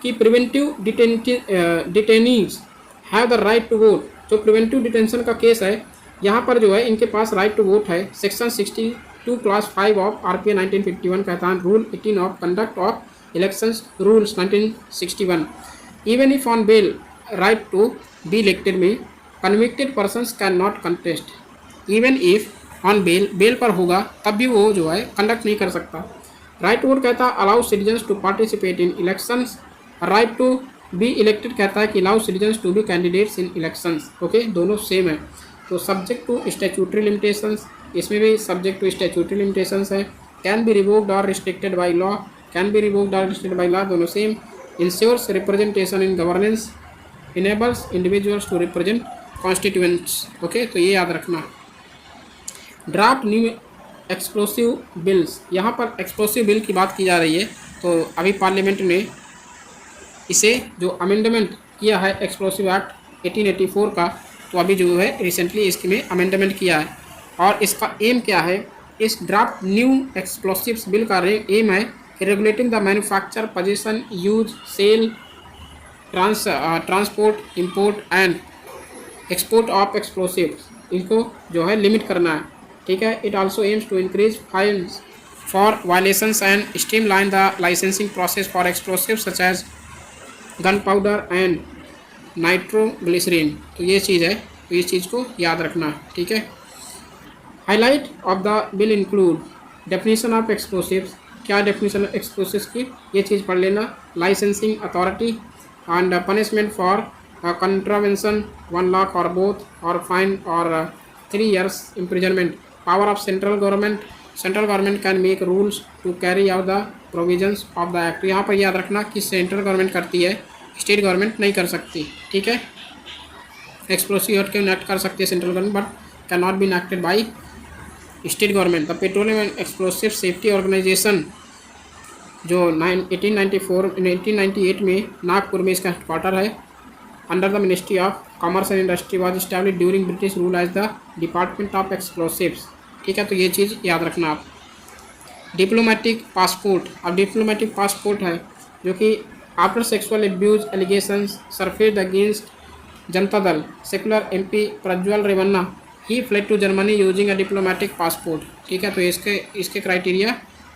कि preventive detainees have the right to vote. जो प्रिवेंटिव डिटेंशन का केस है यहाँ पर जो है इनके पास राइट टू वोट है। सेक्शन 62 क्लास 5 ऑफ आरपीए 1951 कहता है rule 18 of conduct of elections rules 1961 even if on bail right to be elected में convicted persons can not contest. Even if on bail पर होगा तब भी वो जो है कंडक्ट नहीं कर सकता। राइट टू वोट कहता है allow citizens to participate in elections. Right to be elected कहता है कि allow citizens to be candidates in elections. Okay, दोनों सेम है। तो सब्जेक्ट टू स्टैट्यूटरी लिमिटेशंस, इसमें भी सब्जेक्ट टू स्टैट्यूटरी लिमिटेशंस है। कैन बी रिवोक्ड और restricted by law, can be revoked और रिस्ट्रिक्टेड बाय लॉ, दोनों same. Ensures representation in governance, enables individuals to represent constituents. Okay, तो ये याद रखना। ड्राफ्ट न्यू एक्सप्लोसिव बिल्स, यहाँ पर एक्सप्लोसिव बिल की बात की जा रही है। तो अभी पार्लियामेंट ने इसे जो अमेंडमेंट किया है एक्सप्लोसिव एक्ट 1884 का, तो अभी जो है रिसेंटली इसके में अमेंडमेंट किया है और इसका एम क्या है। इस ड्राफ्ट न्यू एक्सप्लोसिव्स बिल का एम है regulating the manufacture, possession, use, sale, transport, import and export of explosives, इनको जो है लिमिट करना है, ठीक है। It also aims to increase fines for violations and streamline the licensing process for explosives such as gunpowder and nitroglycerine. तो ये चीज़ है, तो इस चीज़ को याद रखना, ठीक है। Highlight of the bill include definition of explosives, क्या डेफिनेशन एक्सप्लोसिव्स की ये चीज़ पढ़ लेना। Licensing authority and punishment for contravention 1 lakh और बोथ और फाइन और 3 years imprisonment। Power of central government, central government can make rules to carry out the provisions of the act. यहाँ पर याद रखना कि सेंट्रल गवर्नमेंट करती है, स्टेट गवर्नमेंट नहीं कर सकती, ठीक है। एक्सप्लोसिव एक्ट इनेक्ट कर सकती है central government but can not be enacted by state government. The petroleum and explosive safety organisation जो 1898 में नागपुर में इसका हेडक्वार्टर है। Under the ministry of commerce and industry was establish during British rule as the department of explosives. ठीक है, तो ये चीज़ याद रखना आप। डिप्लोमेटिक पासपोर्ट, अब डिप्लोमेटिक पासपोर्ट है जो कि after sexual abuse allegations surfaced against Janata Dal secular MP Prajwal Revanna he fled to Germany using a diplomatic passport. ठीक है, तो इसके क्राइटेरिया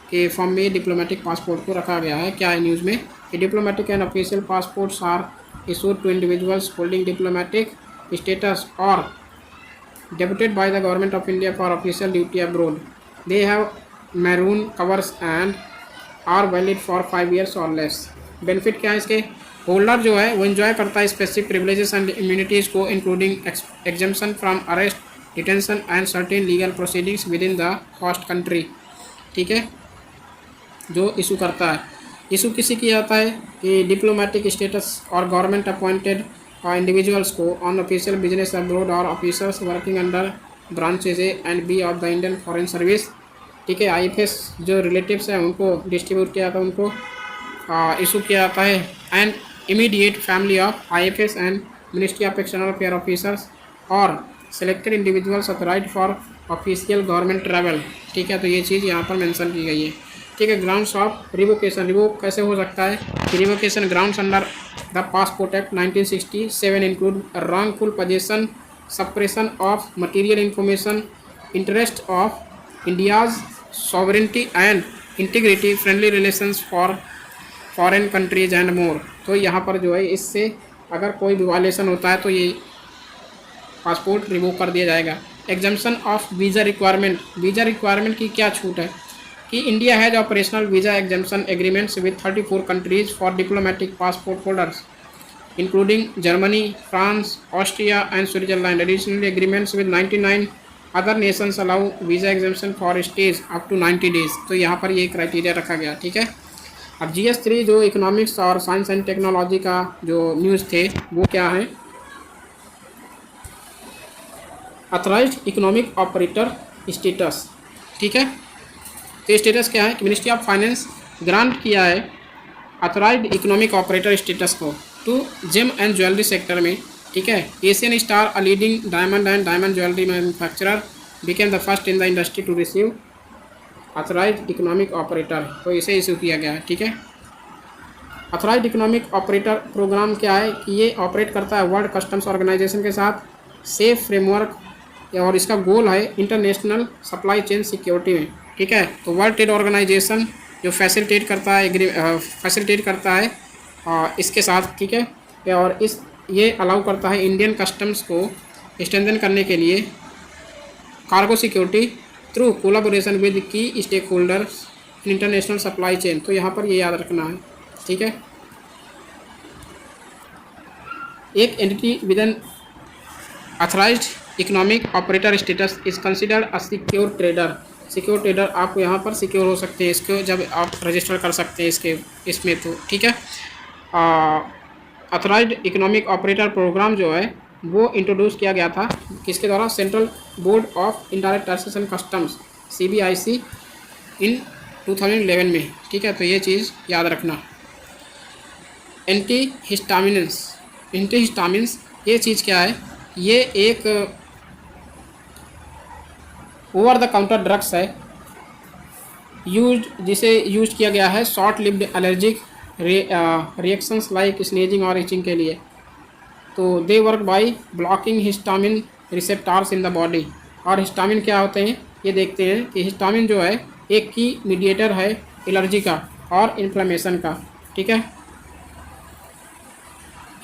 के फॉर्म में डिप्लोमेटिक पासपोर्ट को रखा गया है। क्या है न्यूज़ में कि diplomatic and official passports are issued to individuals holding diplomatic status और deputed by the government of India for official duty abroad. They have maroon covers and are valid for 5 years or less. Benefit क्या है इसके? Holder जो है वो enjoy करता है specific privileges and immunities को, including exemption from arrest, detention and certain legal proceedings with in the host country. ठीक है, जो इशू करता है, इशू किसी किया जाता है कि डिप्लोमेटिक स्टेटस और गवर्नमेंट अपॉइंटेड इंडिविजुअल्स को ऑन ऑफिशियल बिजनेस अब्रोड और officers working under branches A and B of the Indian foreign service. ठीक है, IFS जो रिलेटिव्स हैं उनको डिस्ट्रीब्यूट किया जाता है, उनको इशू किया जाता है। And immediate family of IFS and ministry of external affair officers और selected individuals authorised for official government travel. ठीक है, तो ये चीज़ यहाँ पर मेंशन की गई है। ठीक है, ग्राउंड्स ऑफ रिवोकेशन, रिवोक कैसे हो सकता है कि revocation grounds under the passport act 1967 include wrongful possession, suppression of material information, interest of India's sovereignty and integrity, friendly relations for foreign countries and more। तो यहाँ पर जो है इससे अगर कोई भी वायलेशन होता है तो ये पासपोर्ट रिवोक कर दिया जाएगा। Exemption of visa requirement, visa requirement की क्या छूट है कि India has operational visa exemption agreements with 34 countries for diplomatic passport holders including Germany, France, Austria and Switzerland. Additional agreements with 99 other nations allow visa exemption for stays up to 90 days. तो यहाँ पर ये criteria रखा गया। ठीक है, अब GS3 जो इकोनॉमिक्स और साइंस एंड टेक्नोलॉजी का जो न्यूज़ थे वो क्या है? Authorised economic operator status. ठीक है, तो स्टेटस क्या है कि मिनिस्ट्री ऑफ फाइनेंस ग्रांट किया है ऑथराइज्ड इकोनॉमिक ऑपरेटर स्टेटस को to gem and jewellery sector में। ठीक है, Asian star a leading diamond and diamond jewellery manufacturer became the first in the industry to receive authorised economic operator. तो इसे issue किया गया है। ठीक है, ऑथराइज्ड इकोनॉमिक ऑपरेटर प्रोग्राम क्या है कि ये ऑपरेट करता है वर्ल्ड कस्टम्स ऑर्गेनाइजेशन के साथ सेफ फ्रेमवर्क, और इसका गोल है इंटरनेशनल सप्लाई चेन सिक्योरिटी में। ठीक है, तो वर्ल्ड ट्रेड ऑर्गेनाइजेशन जो फैसिलिटेट करता है इसके साथ। ठीक है, और ये अलाउ करता है इंडियन कस्टम्स को स्ट्रेंथन करने के लिए cargo security through collaboration with key stakeholders in international supply chain. तो यहाँ पर ये याद रखना है। ठीक है, एक entity with N authorised economic operator status is considered a secure trader. Secure trader आप यहाँ पर सिक्योर हो सकते हैं इसको जब आप रजिस्टर कर सकते हैं इसमें। तो ठीक है, ऑथराइज्ड इकोनॉमिक ऑपरेटर प्रोग्राम जो है वो इंट्रोड्यूस किया गया था किसके द्वारा? Central board of indirect taxes and customs CBIC इन 2011 में। ठीक है, तो ये चीज़ याद रखना। एंटीहिस्टामिन्स ये चीज़ क्या है? ये एक ओवर द काउंटर ड्रग्स है जिसे यूज किया गया है short lived allergic reactions like स्नेजिंग और इचिंग के लिए। तो they work by blocking histamine receptors in the body. और हिस्टामिन क्या होते हैं ये देखते हैं कि हिस्टामिन जो है एक की मीडिएटर है एलर्जी का और इन्फ्लेमेशन का। ठीक है,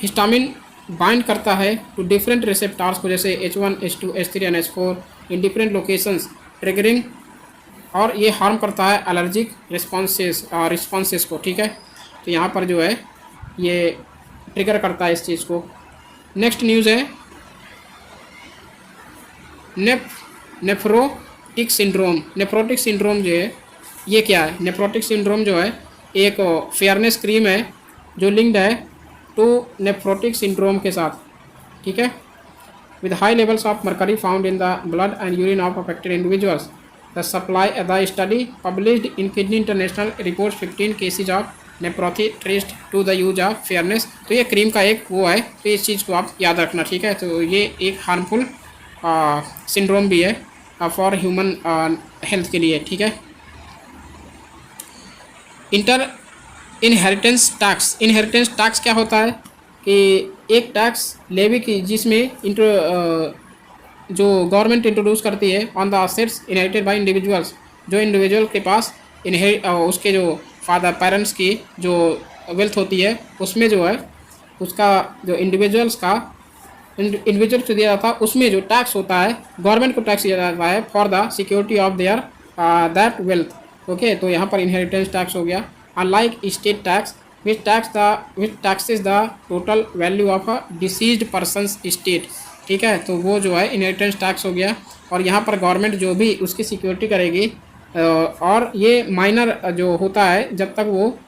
हिस्टामिन बाइंड करता है टू डिफरेंट रिसेप्टार्स को, जैसे H1, H2, H3 and H4 in different locations triggering, और ये हार्म करता है एलर्जिक रिस्पॉन्सेस को। ठीक है, तो यहाँ पर जो है ये ट्रिगर करता है इस चीज़ को। नेक्स्ट न्यूज़ है नेफ्रोटिक सिंड्रोम। नेफ्रोटिक सिंड्रोम जो है ये क्या है? नेफ्रोटिक सिंड्रोम जो है एक फेयरनेस क्रीम है जो लिंक्ड है टू नेफ्रोटिक सिंड्रोम के साथ। ठीक है, with high levels of mercury found in the blood and urine of affected individuals the supply the study published in kidney international report 15 cases of nephropathy traced to the use of fairness. तो ये cream का एक वो है, तो इस चीज़ को आप याद रखना, ठीक है। तो ये एक हार्मफुल सिंड्रोम भी है फॉर ह्यूमन हेल्थ के लिए, ठीक है। Inheritance tax. इनहेरिटेंस टैक्स क्या होता है कि एक टैक्स लेवी की जिसमें जो गवर्नमेंट इंट्रोड्यूस करती है on the assets inherited by individuals. जो इंडिविजुअल के पास उसके जो फादर पेरेंट्स की जो वेल्थ होती है उसमें जो है उसका जो इंडिविजुअल को दिया जाता है उसमें जो टैक्स होता है गवर्नमेंट को टैक्स दिया जाता है for the security of their that wealth. Okay, तो यहाँ पर इनहेरिटेंस टैक्स हो गया। Unlike state tax which taxes the total value of a deceased persons state, ठीक है। तो वो जो है इनहेरिटेंस टैक्स हो गया। और यहाँ पर गवर्नमेंट जो भी उसकी सिक्योरिटी करेगी और ये माइनर जो होता है जब तक वो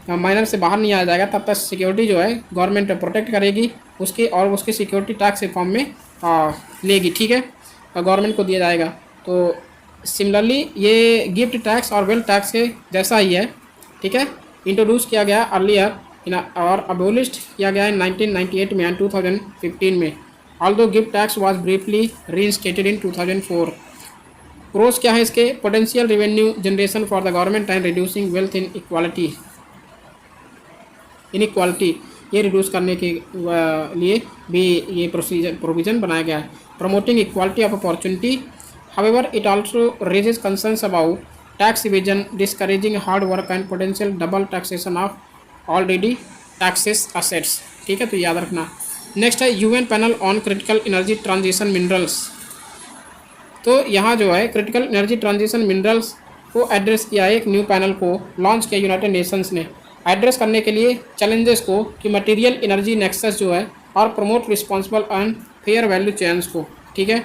माइनर से बाहर नहीं आ जाएगा तब तक सिक्योरिटी जो है गवर्नमेंट प्रोटेक्ट करेगी उसकी, और उसकी सिक्योरिटी टैक्स के फॉर्म में लेगी, ठीक है, गवर्नमेंट को दिया जाएगा। तो सिमिलरली ये गिफ्ट टैक्स और वेल्थ टैक्स के जैसा ही है, ठीक है। इंट्रोड्यूस किया गया अर्लियर और अबोलिश्ड किया गया इन 1998 में एंड 2015 में। Although gift tax was briefly reinstated in 2004। Pros क्या है इसके? Potential revenue generation for the government and reducing wealth inequality ये रिड्यूस करने के लिए भी ये प्रोविज़न बनाया गया है। Promoting equality of opportunity, however it also raises concerns about tax evasion, discouraging hard work and potential double taxation of already taxes assets, ठीक है, तो याद रखना। नेक्स्ट है UN panel on critical energy transition minerals. तो यहाँ जो है क्रिटिकल एनर्जी ट्रांजिशन मिनरल्स को एड्रेस किया है, एक न्यू पैनल को लॉन्च किया यूनाइटेड नेशंस ने एड्रेस करने के लिए चैलेंजेस को कि मटेरियल एनर्जी नेक्सस जो है और promote responsible and fair value chains को, ठीक है।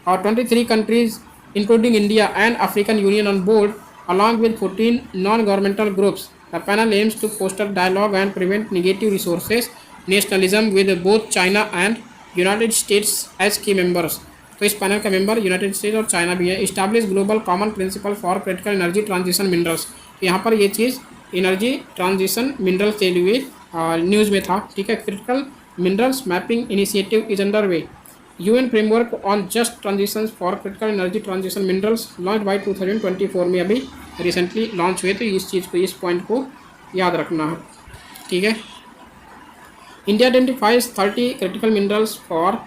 और 23 countries including India and African Union on board along with 14 non governmental groups. The panel aims to foster dialogue and prevent negative resources nationalism with both China and United States as key members. तो इस panel का member United States और China भी है। Establish global common principle for critical energy transition minerals. यहाँ पर ये चीज़ energy transition mineral के लिए न्यूज़ में था, ठीक है। Critical minerals mapping initiative is under way. UN framework on just transition for critical energy transition minerals launch by 2024 में अभी रिसेंटली लॉन्च हुए। तो इस चीज़ को, इस पॉइंट को याद रखना है, ठीक है। India identifies 30 critical minerals for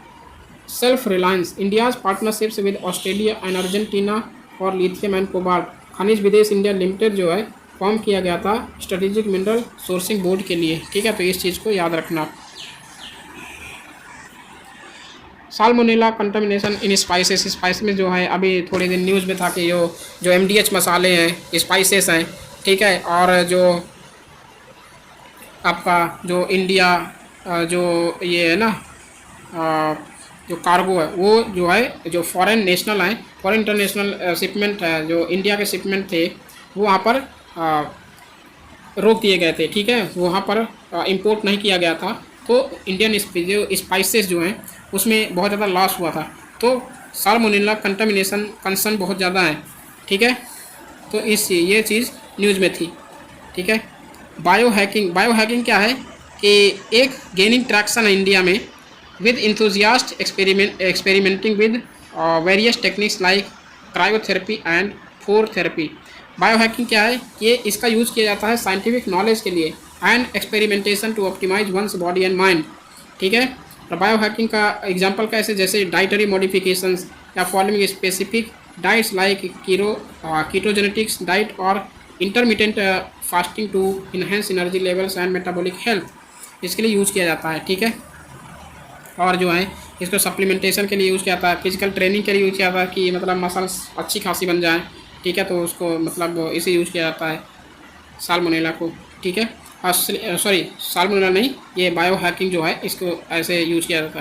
self reliance. India's partnerships with Australia and Argentina for lithium and cobalt. खनिज विदेश इंडिया लिमिटेड जो है फॉर्म किया गया था स्ट्रेटेजिक मिनरल सोर्सिंग बोर्ड के लिए, ठीक है, तो इस चीज़ को याद रखना। साल्मोनेला कंटामिनेशन इन स्पाइसेस। स्पाइस में जो है अभी थोड़े दिन न्यूज़ में था कि जो MDH मसाले हैं, स्पाइसेस हैं, ठीक है, और जो आपका जो इंडिया जो ये है ना जो कार्गो है वो जो है जो फॉरेन नेशनल है, फॉरेन इंटरनेशनल शिपमेंट है, जो इंडिया के शिपमेंट थे वो वहाँ पर रोक दिए गए थे, ठीक है, वहाँ पर इंपोर्ट नहीं किया गया था। तो इंडियन जो स्पाइसेस जो हैं उसमें बहुत ज़्यादा लॉस हुआ था। तो साल्मोनेला कंटामिनेशन कंसर्न बहुत ज़्यादा है, ठीक है, तो ये चीज़ न्यूज़ में थी, ठीक है। बायो हैकिंग क्या है कि एक गेनिंग ट्रैक्शन है इंडिया में with enthusiast experimenting with various techniques like cryotherapy and four therapy. Bio hacking क्या है? ये इसका यूज़ किया जाता है साइंटिफिक नॉलेज के लिए and experimentation to optimise one's body and mind, ठीक है। और बायो हैकिंग का एग्जांपल कैसे, जैसे डाइटरी मॉडिफिकेशंस या following specific diets like ketogenetics diet और intermittent fasting to enhance energy levels and metabolic health, इसके लिए यूज़ किया जाता है, ठीक है। और जो है इसको सप्लीमेंटेशन के लिए यूज़ किया जाता है, फिजिकल ट्रेनिंग के लिए यूज़ किया जाता है कि मतलब मसल्स अच्छी खासी बन जाए, ठीक है, तो उसको मतलब इसे यूज़ किया जाता है साल्मोनेला को, ठीक है। सॉरी साल्मोनेला नहीं, ये बायो हैकिंग जो है इसको ऐसे यूज़ किया जाता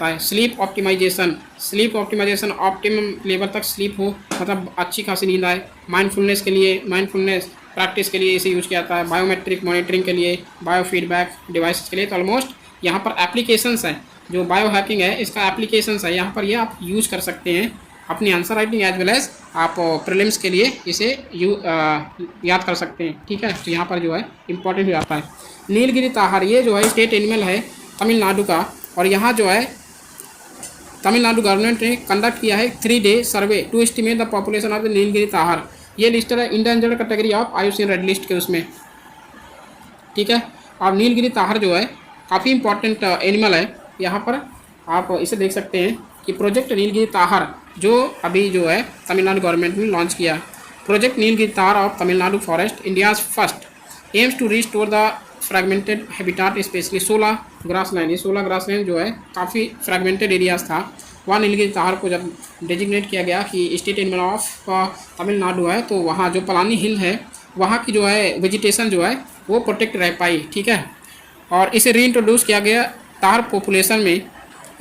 है। स्लीप ऑप्टिमाइजेशन ऑप्टिमम लेवल तक स्लीप हो, मतलब अच्छी खासी नींद आए। माइंडफुलनेस प्रैक्टिस के लिए इसे यूज़ किया जाता है। बायोमेट्रिक मॉनिटरिंग के लिए, बायो फीडबैक डिवाइस के लिए। तो ऑलमोस्ट यहाँ पर एप्लीकेशंस हैं, जो बायो हैकिंग है इसका एप्लीकेशंस है, यहाँ पर ये आप यूज़ कर सकते हैं अपनी answer writing as well as आप प्रीलिम्स के लिए इसे याद कर सकते हैं। ठीक है, तो यहाँ पर जो है इंपॉर्टेंट हो जाता है। नीलगिरी ताहर ये जो है स्टेट एनिमल है तमिलनाडु का, और यहाँ जो है तमिलनाडु गवर्नमेंट ने कंडक्ट किया है 3 day survey to estimate the population of the Nilgiri tahr. ये लिस्टेड है endangered category of IUCN red list के उसमें। ठीक है, और नीलगिरी ताहर जो है काफ़ी इंपॉर्टेंट एनिमल है। यहाँ पर आप इसे देख सकते हैं कि प्रोजेक्ट नीलगिरी ताहर जो अभी जो है तमिलनाडु गवर्नमेंट ने लॉन्च किया। Project Nilgiri tahr of Tamil Nadu forest India's first aims to restore the fragmented habitat specially 16 grassland. ये 16 ग्रासलैंड जो है काफ़ी फ्रेगमेंटेड एरियाज था, वहाँ नीलगिरी ताहर को जब डेजिग्नेट किया गया कि स्टेट एनिमल ऑफ तमिलनाडु है, तो वहाँ जो पलानी हिल है वहाँ की जो है वेजिटेशन जो है वो प्रोटेक्ट रह पाई। ठीक है, और इसे रीइंट्रोड्यूस किया गया ताहर पॉपुलेशन में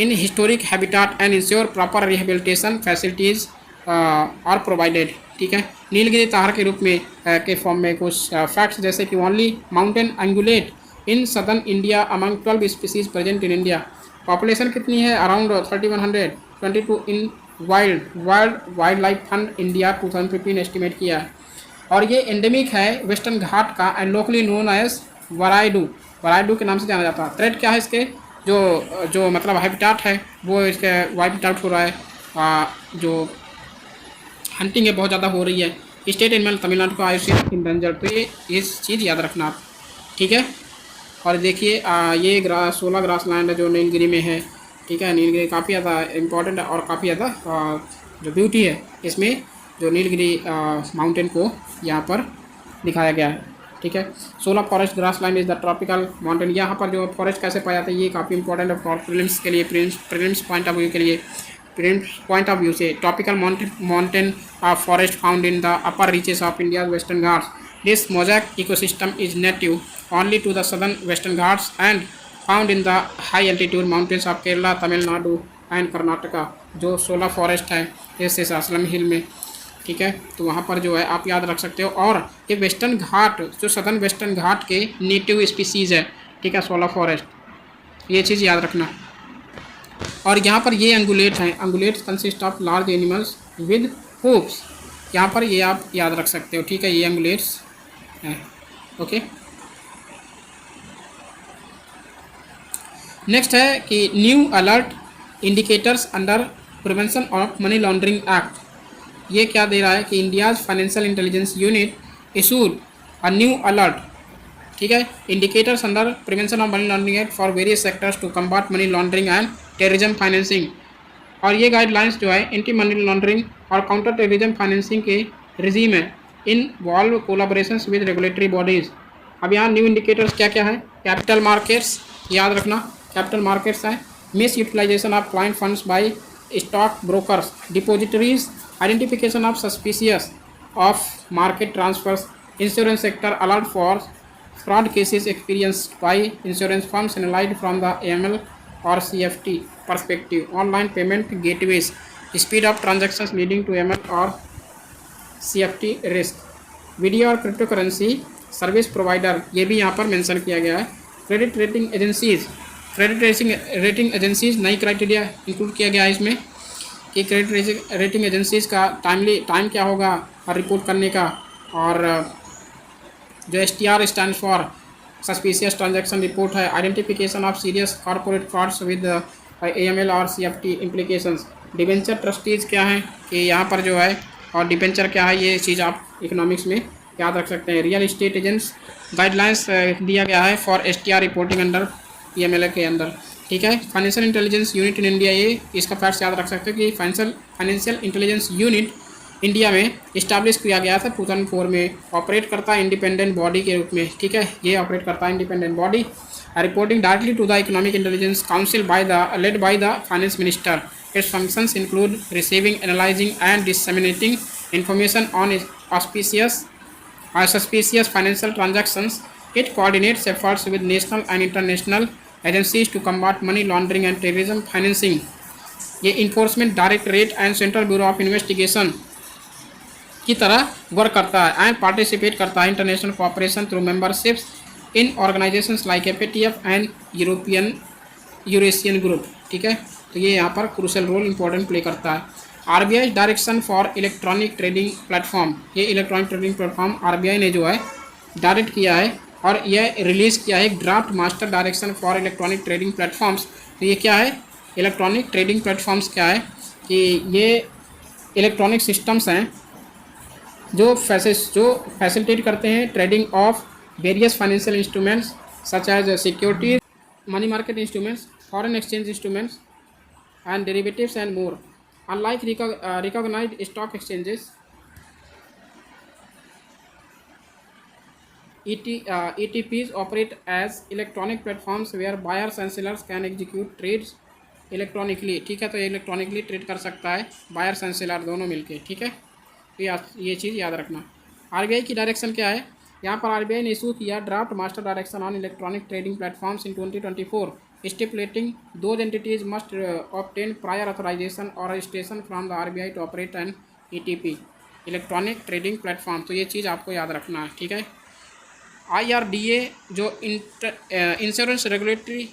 in historic habitat and ensure proper rehabilitation facilities are provided. ठीक है, नीलगिरी ताहर के रूप में के फॉर्म में कुछ फैक्ट्स जैसे कि only mountain ungulate in southern India among 12 species present in India. Population कितनी है? Around 3122 in wildlife fund India 2015 estimate किया है। और ये एंडेमिक है वेस्टर्न घाट का and locally known as Varaiadu के नाम से जाना जाता है। थ्रेट क्या है इसके? जो मतलब हैबिटाट है वो इसके वाइप आउट हो रहा है, जो हंटिंग है बहुत ज़्यादा हो रही है। स्टेट एनिमल तमिलनाडु का IUCN इंडेंजर्ड, तो ये इस चीज़ याद रखना आप। ठीक है, और देखिए ये 16 ग्रास लैंड है जो नीलगिरी में है। ठीक है, नीलगिरी काफ़ी ज़्यादा इम्पॉर्टेंट है और काफ़ी ज़्यादा जो ब्यूटी है इसमें जो नीलगिरी माउंटेन को यहाँ पर दिखाया गया है। ठीक है, 16 forest grass land is the tropical mountain. यहाँ पर जो फॉरेस्ट कैसे पाया जाता है ये काफ़ी इंपॉर्टेंट है फॉर प्रीलिम्स के लिए, प्रीलिम्स पॉइंट ऑफ व्यू के लिए। प्रीलिम्स पॉइंट ऑफ व्यू से tropical mountain forest found in the upper reaches of India western Ghats. This mosaic ecosystem is native only to the southern western Ghats and found in the high altitude mountains of Kerala, Tamil Nadu and Karnataka. जो 16 forest है इस शेषाचलम हिल में। ठीक है, तो वहाँ पर जो है आप याद रख सकते हो। और ये वेस्टर्न घाट जो सदर्न वेस्टर्न घाट के नेटिव स्पीसीज़ है। ठीक है, 16 फॉरेस्ट, ये चीज़ याद रखना। और यहाँ पर ये अंगुलेट हैं। Ungulate consist of large animals with hooves. यहाँ पर ये आप याद रख सकते हो। ठीक है, ये अंगुलेट्स हैं। ओके, नेक्स्ट है कि new alert indicators under prevention of money laundering act. ये क्या दे रहा है कि India's financial intelligence unit issued a new alert. ठीक है, indicators under prevention of money laundering act for various sectors to combat money laundering and terrorism financing. और ये गाइडलाइंस जो है एंटी मनी लॉन्ड्रिंग और काउंटर टेररिज्म फाइनेंसिंग के regime है involve collaboration with regulatory bodies. अब यहाँ न्यू इंडिकेटर्स क्या क्या है? कैपिटल मार्केट्स, याद रखना कैपिटल मार्केट्स है। Misutilisation of client funds by stock brokers, depositories, identification of suspicious of market transfers, insurance sector alert for fraud cases experienced by insurance firms analysed from the AML और CFT perspective, online payment gateways, speed of transactions leading to AML और CFT risk, video और crypto currency service provider, ये भी यहाँ पर mention किया गया है। Credit rating agencies, credit rating agencies नई क्राइटेरिया इंक्लूड किया गया है इसमें कि क्रेडिट रेटिंग एजेंसीज का टाइम क्या होगा और रिपोर्ट करने का। और जो STR stand for suspicious transaction report है। Identification of serious corporate frauds with AML और CFT इम्प्लीकेशंस। डिबेंचर ट्रस्टीज क्या हैं कि यहाँ पर जो है, और डिबेंचर क्या है, ये चीज़ आप इकोनॉमिक्स में याद रख सकते हैं। रियल इस्टेट एजेंट्स गाइडलाइंस दिया गया है for STR reporting under EML के अंदर। ठीक है, financial intelligence unit in India, ये इसका फैक्ट्स याद रख सकते हो कि फाइनेंशियल इंटेलिजेंस यूनिट इंडिया में इस्टेब्लिश किया गया था 2004 में। ऑपरेट करता है इंडिपेंडेंट बॉडी के रूप में। ठीक है, ये ऑपरेट करता है independent body, reporting directly to the economic intelligence council led by the finance minister. Its functions include receiving, analysing and disseminating information on suspicious financial transactions. It coordinates efforts with national and international agencies to combat money laundering and terrorism financing. ये enforcement directorate and central bureau of investigation की तरह work करता है and participate करता है international cooperation through memberships in organisations like FATF and Eurasian group. ठीक है, तो ये यहाँ पर क्रूशल रोल इंपॉर्टेंट प्ले करता है। RBI direction for electronic trading platform, ये इलेक्ट्रॉनिक ट्रेडिंग प्लेटफॉर्म आरबीआई ने जो है डायरेक्ट किया है और यह रिलीज़ किया है draft master direction for electronic trading platforms. तो ये क्या है, इलेक्ट्रॉनिक ट्रेडिंग प्लेटफॉर्म्स क्या है कि ये इलेक्ट्रॉनिक सिस्टम्स हैं जो फैसिलिटेट करते हैं trading of various financial instruments such as securities, money market instruments, foreign exchange instruments and derivatives and more. Unlike recognized stock exchanges, ETPs operate as electronic platforms where buyers and sellers can execute trades electronically। ठीक है, तो ये electronically trade कर सकता है buyers and seller दोनों मिलके। ठीक है, तो ये चीज़ याद रखना। आरबीआई की डायरेक्शन क्या है, यहाँ पर आरबीआई ने इशू किया draft master direction on electronic trading platforms in 2024 stipulating those entities must obtain prior authorization or registration from the RBI to operate an ETP, electronic trading platform. तो ये चीज़ आपको याद रखना है। ठीक है, IRDA जो इंश्योरेंस रेगुलेटरी,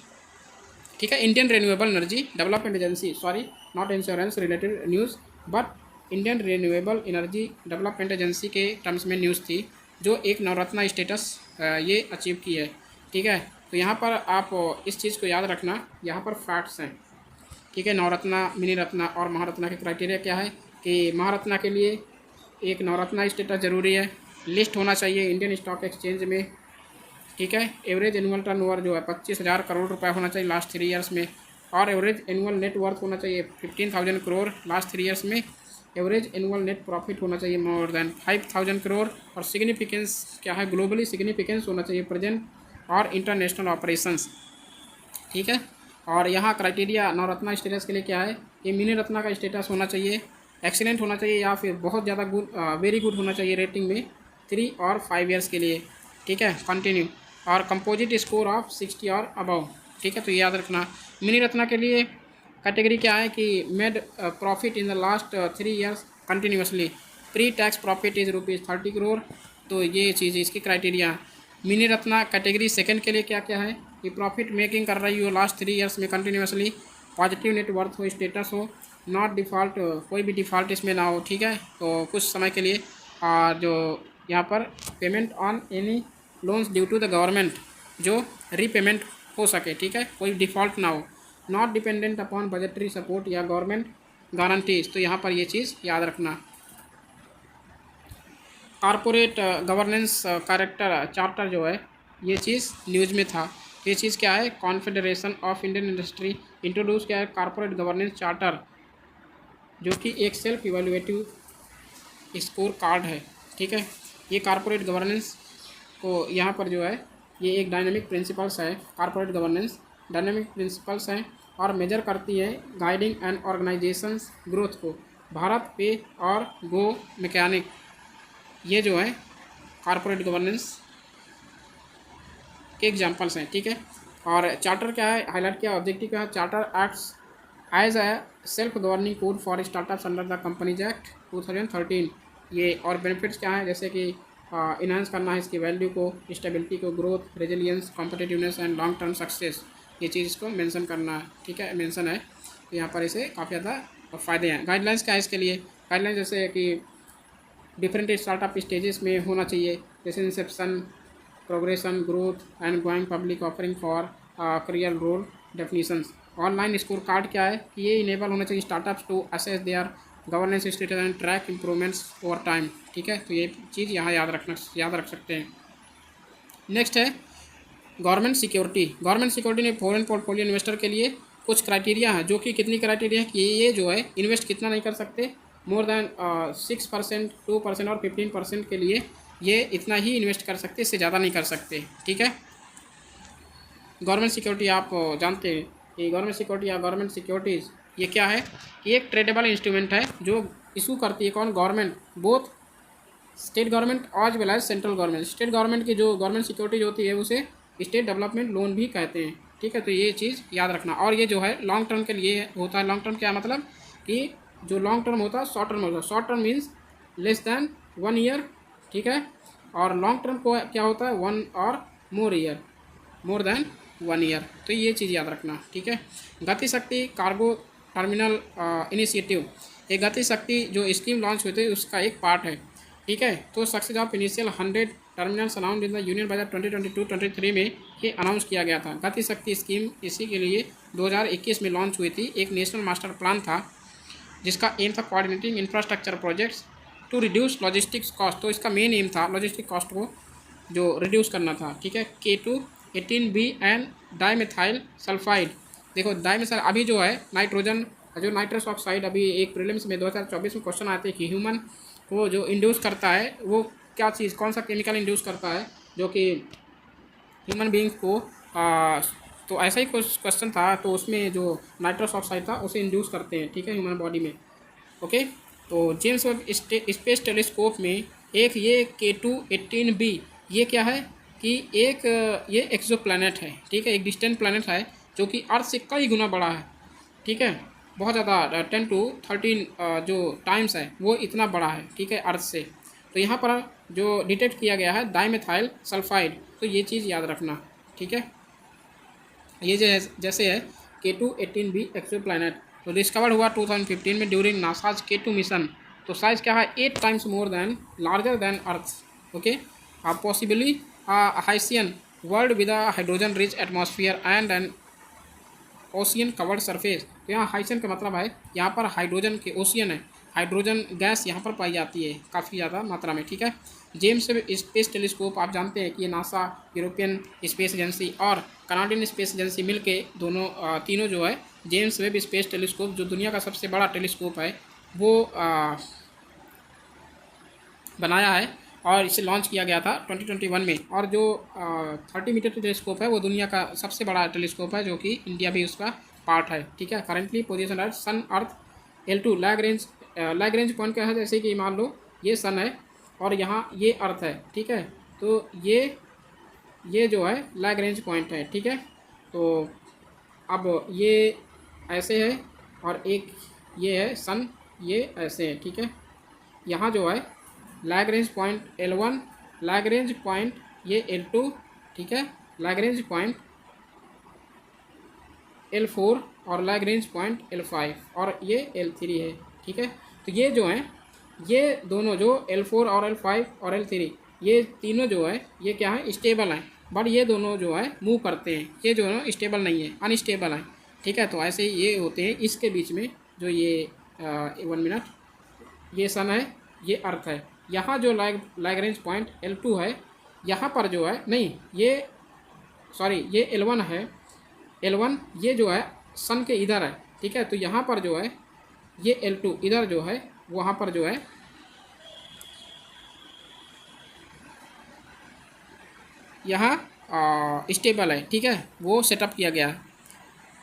ठीक है, Indian renewable energy development agency, sorry not insurance related news but Indian renewable energy development agency के टर्म्स में न्यूज़ थी, जो एक नवरत्ना स्टेटस ये अचीव की है। ठीक है, तो यहाँ पर आप इस चीज़ को याद रखना, यहाँ पर फैक्ट्स हैं। ठीक है, नवरत्ना, मिनी रत्ना और महारत्ना के क्राइटेरिया क्या है कि महारत्ना के लिए एक नवरत्ना स्टेटस ज़रूरी है, लिस्ट होना चाहिए इंडियन स्टॉक एक्सचेंज में। ठीक है, एवरेज एनुअल टर्नओवर जो है 25,000 करोड़ रुपए होना चाहिए लास्ट 3 ईयर्स में, और एवरेज एनुअल नेट वर्थ होना चाहिए 15,000 करोड़ लास्ट 3 ईयर्स में। एवरेज एनुअल नेट प्रॉफिट होना चाहिए मोर देन 5,000 करोड़, और सिग्निफिकेंस क्या है, ग्लोबली सिग्निफिकेंस होना चाहिए प्रेजेंट और इंटरनेशनल ऑपरेशंस। ठीक है, और यहाँ क्राइटेरिया नवरत्ना स्टेटस के लिए क्या है, ये मिनी रत्ना का स्टेटस होना चाहिए, एक्सीलेंट होना चाहिए या फिर बहुत ज़्यादा गुड, वेरी गुड होना चाहिए रेटिंग में 3 और 5 ईयर्स के लिए। ठीक है, कंटिन्यू, और कंपोजिट स्कोर ऑफ 60 और अबव। ठीक है, तो याद रखना मिनी रत्ना के लिए कैटेगरी क्या है कि made profit in the last 3 years continuously, pre tax profit is ₹30 crore. तो ये चीज़ इसकी criteria. Mini Ratna category second के लिए क्या क्या है कि प्रॉफिट मेकिंग कर रही हो लास्ट 3 ईयर्स में कंटिन्यूसली, पॉजिटिव नेट वर्थ हो, स्टेटस हो, नॉट डिफ़ॉल्ट, कोई भी डिफ़ॉल्ट इसमें ना हो। ठीक है, तो कुछ समय के लिए, और जो यहाँ पर payment on any loans due to the government, जो रीपेमेंट हो सके। ठीक है, कोई डिफ़ॉल्ट ना हो, not dependent upon budgetary support या गवर्नमेंट गारंटीज। तो यहाँ पर ये चीज़ याद रखना। कॉरपोरेट गवर्नेंस कैरेक्टर चार्टर जो है, ये चीज़ न्यूज़ में था। ये चीज़ क्या है, confederation of Indian industry introduce किया है कॉरपोरेट गवर्नेंस चार्टर, जो कि एक सेल्फ इवेल्युएटिव स्कोर कार्ड है। ठीक है, ये कॉरपोरेट गवर्नेंस को यहाँ पर जो है ये एक डायनेमिक प्रिंसिपल्स है, कॉरपोरेट गवर्नेंस डायनेमिक प्रिंसिपल्स हैं और मेजर करती है गाइडिंग एंड ऑर्गेनाइजेशंस ग्रोथ को। भारत पे और गो मैकेनिक, ये जो है कॉरपोरेट गवर्नेंस के एग्जांपल्स हैं। ठीक है, और चार्टर क्या है, हाईलाइट किया, ऑब्जेक्टिव क्या है, charter acts as a self governing code for startups under the companies act 2013। ये और बेनिफिट्स क्या है, जैसे कि इन्हांस करना है इसकी वैल्यू को, स्टेबिलिटी को, growth, resilience, competitiveness and long term success, ये चीज़ इसको मेंशन करना है। ठीक है, मेंशन है, तो यहाँ पर इसे काफ़ी ज़्यादा फ़ायदे हैं। गाइडलाइंस क्या है इसके लिए, गाइडलाइंस जैसे कि डिफरेंट स्टार्टअप स्टेजेस में होना चाहिए, जैसे inception, progression, growth and going public, offering for career role definitions. Online score card क्या है कि ये इनेबल होना चाहिए startups to assess their governance status and track improvements over time. ठीक है, तो ये चीज़ यहाँ याद रख सकते हैं। नेक्स्ट है गवर्नमेंट सिक्योरिटी। गवर्नमेंट सिक्योरिटी ने फॉरेन पोर्टफोलियो इन्वेस्टर के लिए कुछ क्राइटेरिया है, जो कि कितनी क्राइटेरिया है कि ये जो है इन्वेस्ट कितना नहीं कर सकते, मोर दैन 6%, 2% और 15% के लिए ये इतना ही इन्वेस्ट कर सकते, इससे ज़्यादा नहीं कर सकते। ठीक है, गवर्नमेंट सिक्योरिटी आप जानते हैं कि गवर्नमेंट सिक्योरिटी या गवर्नमेंट सिक्योरिटीज़ ये क्या है, ये एक ट्रेडेबल इंस्ट्रूमेंट है जो इशू करती है कौन, government, both state government as well as central government. State government की जो गवर्नमेंट सिक्योरिटीज होती है उसे स्टेट डेवलपमेंट लोन भी कहते हैं। ठीक है, तो ये चीज़ याद रखना। और ये जो है लॉन्ग टर्म के लिए होता है। लॉन्ग टर्म क्या मतलब कि जो लॉन्ग टर्म होता है शॉर्ट टर्म होता है। Short term means less than 1 year. ठीक है, और लॉन्ग टर्म को क्या होता है 1 और more year, more than 1 year. तो ये चीज़ याद रखना। ठीक है, गति शक्ति कार्गो टर्मिनल इनिशिएटिव एक गति शक्ति जो स्कीम लॉन्च हुई थी उसका एक पार्ट है, ठीक है। तो success of initial 100 terminals announce in the union budget 2022-23 में ये अनाउंस किया गया था। गति शक्ति स्कीम इसी के लिए 2021 में लॉन्च हुई थी। एक नेशनल मास्टर प्लान था जिसका एम था coordinating infrastructure projects to reduce logistics cost. तो इसका मेन एम था लॉजिस्टिक कॉस्ट को जो रिड्यूस करना था, ठीक है। K2 18B and dimethyl sulphide. देखो डाइमेथाइल अभी जो है नाइट्रोजन जो नाइट्रस ऑक्साइड अभी एक प्रीलिम्स में 2024 में क्वेश्चन आते हैं कि ह्यूमन को जो इंड्यूस करता है वो क्या चीज़ कौन सा केमिकल इंड्यूस करता है जो कि ह्यूमन बींग्स को तो ऐसा ही कुछ क्वेश्चन था। तो उसमें जो नाइट्रस ऑक्साइड था उसे इंड्यूस करते हैं, ठीक है, ह्यूमन बॉडी में। ओके, तो जेम्स वेब स्पेस टेलीस्कोप में एक ये K2 18B ये क्या है कि एक ये एक्सो प्लानट है, ठीक है, एक डिस्टेंट प्लानट है जो कि अर्थ से कई गुना बड़ा है, ठीक है, बहुत ज़्यादा 10 to 13 जो टाइम्स है वो इतना बड़ा है, ठीक है, अर्थ से। तो यहाँ पर जो डिटेक्ट किया गया है डाइमेथाइल सल्फाइड, तो ये चीज़ याद रखना, ठीक है। ये जैसे है K2 18B एक्सो प्लानट तो डिस्कवर हुआ 2015 में ड्यूरिंग नासाज K2 मिशन। तो साइज़ क्या है 8 times more than larger than earth. Okay, possibly hycean world with a hydrogen rich atmosphere and an ocean covered surface. तो यहाँ हाइसियन का मतलब है यहाँ पर हाइड्रोजन के ओशियन है, हाइड्रोजन गैस यहाँ पर पाई जाती है काफ़ी ज़्यादा मात्रा में, ठीक है। जेम्स वेब स्पेस टेलीस्कोप आप जानते हैं कि ये नासा, यूरोपियन स्पेस एजेंसी और कनाडियन स्पेस एजेंसी मिलके दोनों तीनों जो है जेम्स वेब स्पेस टेलीस्कोप जो दुनिया का सबसे बड़ा टेलीस्कोप है वो बनाया है और इसे लॉन्च किया गया था 2021 में। और जो 30 मीटर टेलीस्कोप है वो दुनिया का सबसे बड़ा टेलीस्कोप है जो कि इंडिया भी उसका पार्ट है, ठीक है। करेंटली पोजीशन एट सन अर्थ L2 लैग्रेंज पॉइंट क्या है, जैसे कि मान लो ये सन है और यहाँ ये अर्थ है, ठीक है। तो ये जो है लैग्रेंज पॉइंट है, ठीक है। तो अब ये ऐसे है और एक ये है सन, ये ऐसे है, ठीक है। यहाँ जो है Lagrange point L1, Lagrange point ये L2, ठीक है, लैग्रेंज पॉइंट L4 और लैग्रेंज पॉइंट L5 और ये L3 है, ठीक है। तो ये जो हैं ये दोनों जो L4 और L5 और L3 ये तीनों जो है ये क्या है स्टेबल हैं, बट ये दोनों जो है मूव करते हैं, ये दोनों स्टेबल नहीं है, अनस्टेबल हैं, ठीक है। तो ऐसे ये होते हैं इसके बीच में जो ये 1 मिनट ये सन है, ये अर्थ है। यहाँ जो लैग्रेंज पॉइंट L2 है यहाँ पर जो है नहीं ये सॉरी ये L1 है, L1 ये जो है सन के इधर है, ठीक है। तो यहाँ पर जो है ये L2 इधर जो है वहाँ पर जो है यहाँ स्टेबल है, ठीक है, वो सेटअप किया गया है।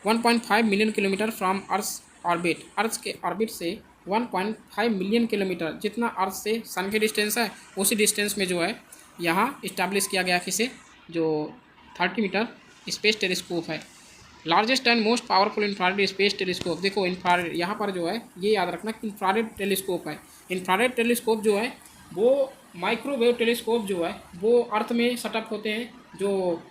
1.5 million kilometre from earth orbit, earth के ऑर्बिट से 1.5 मिलियन किलोमीटर जितना अर्थ से सन की डिस्टेंस है उसी डिस्टेंस में जो है यहाँ इस्टेब्लिश किया गया किसे जो 30 मीटर स्पेस टेलीस्कोप है। Largest and most powerful infrared space telescope. देखो इंफ्रारेड यहाँ पर जो है ये याद रखना कि इंफ्रारेड टेलीस्कोप है। इंफ्रारेड टेलीस्कोप जो है वो माइक्रोवेव टेलीस्कोप जो है वो अर्थ में सेटअप होते हैं, जो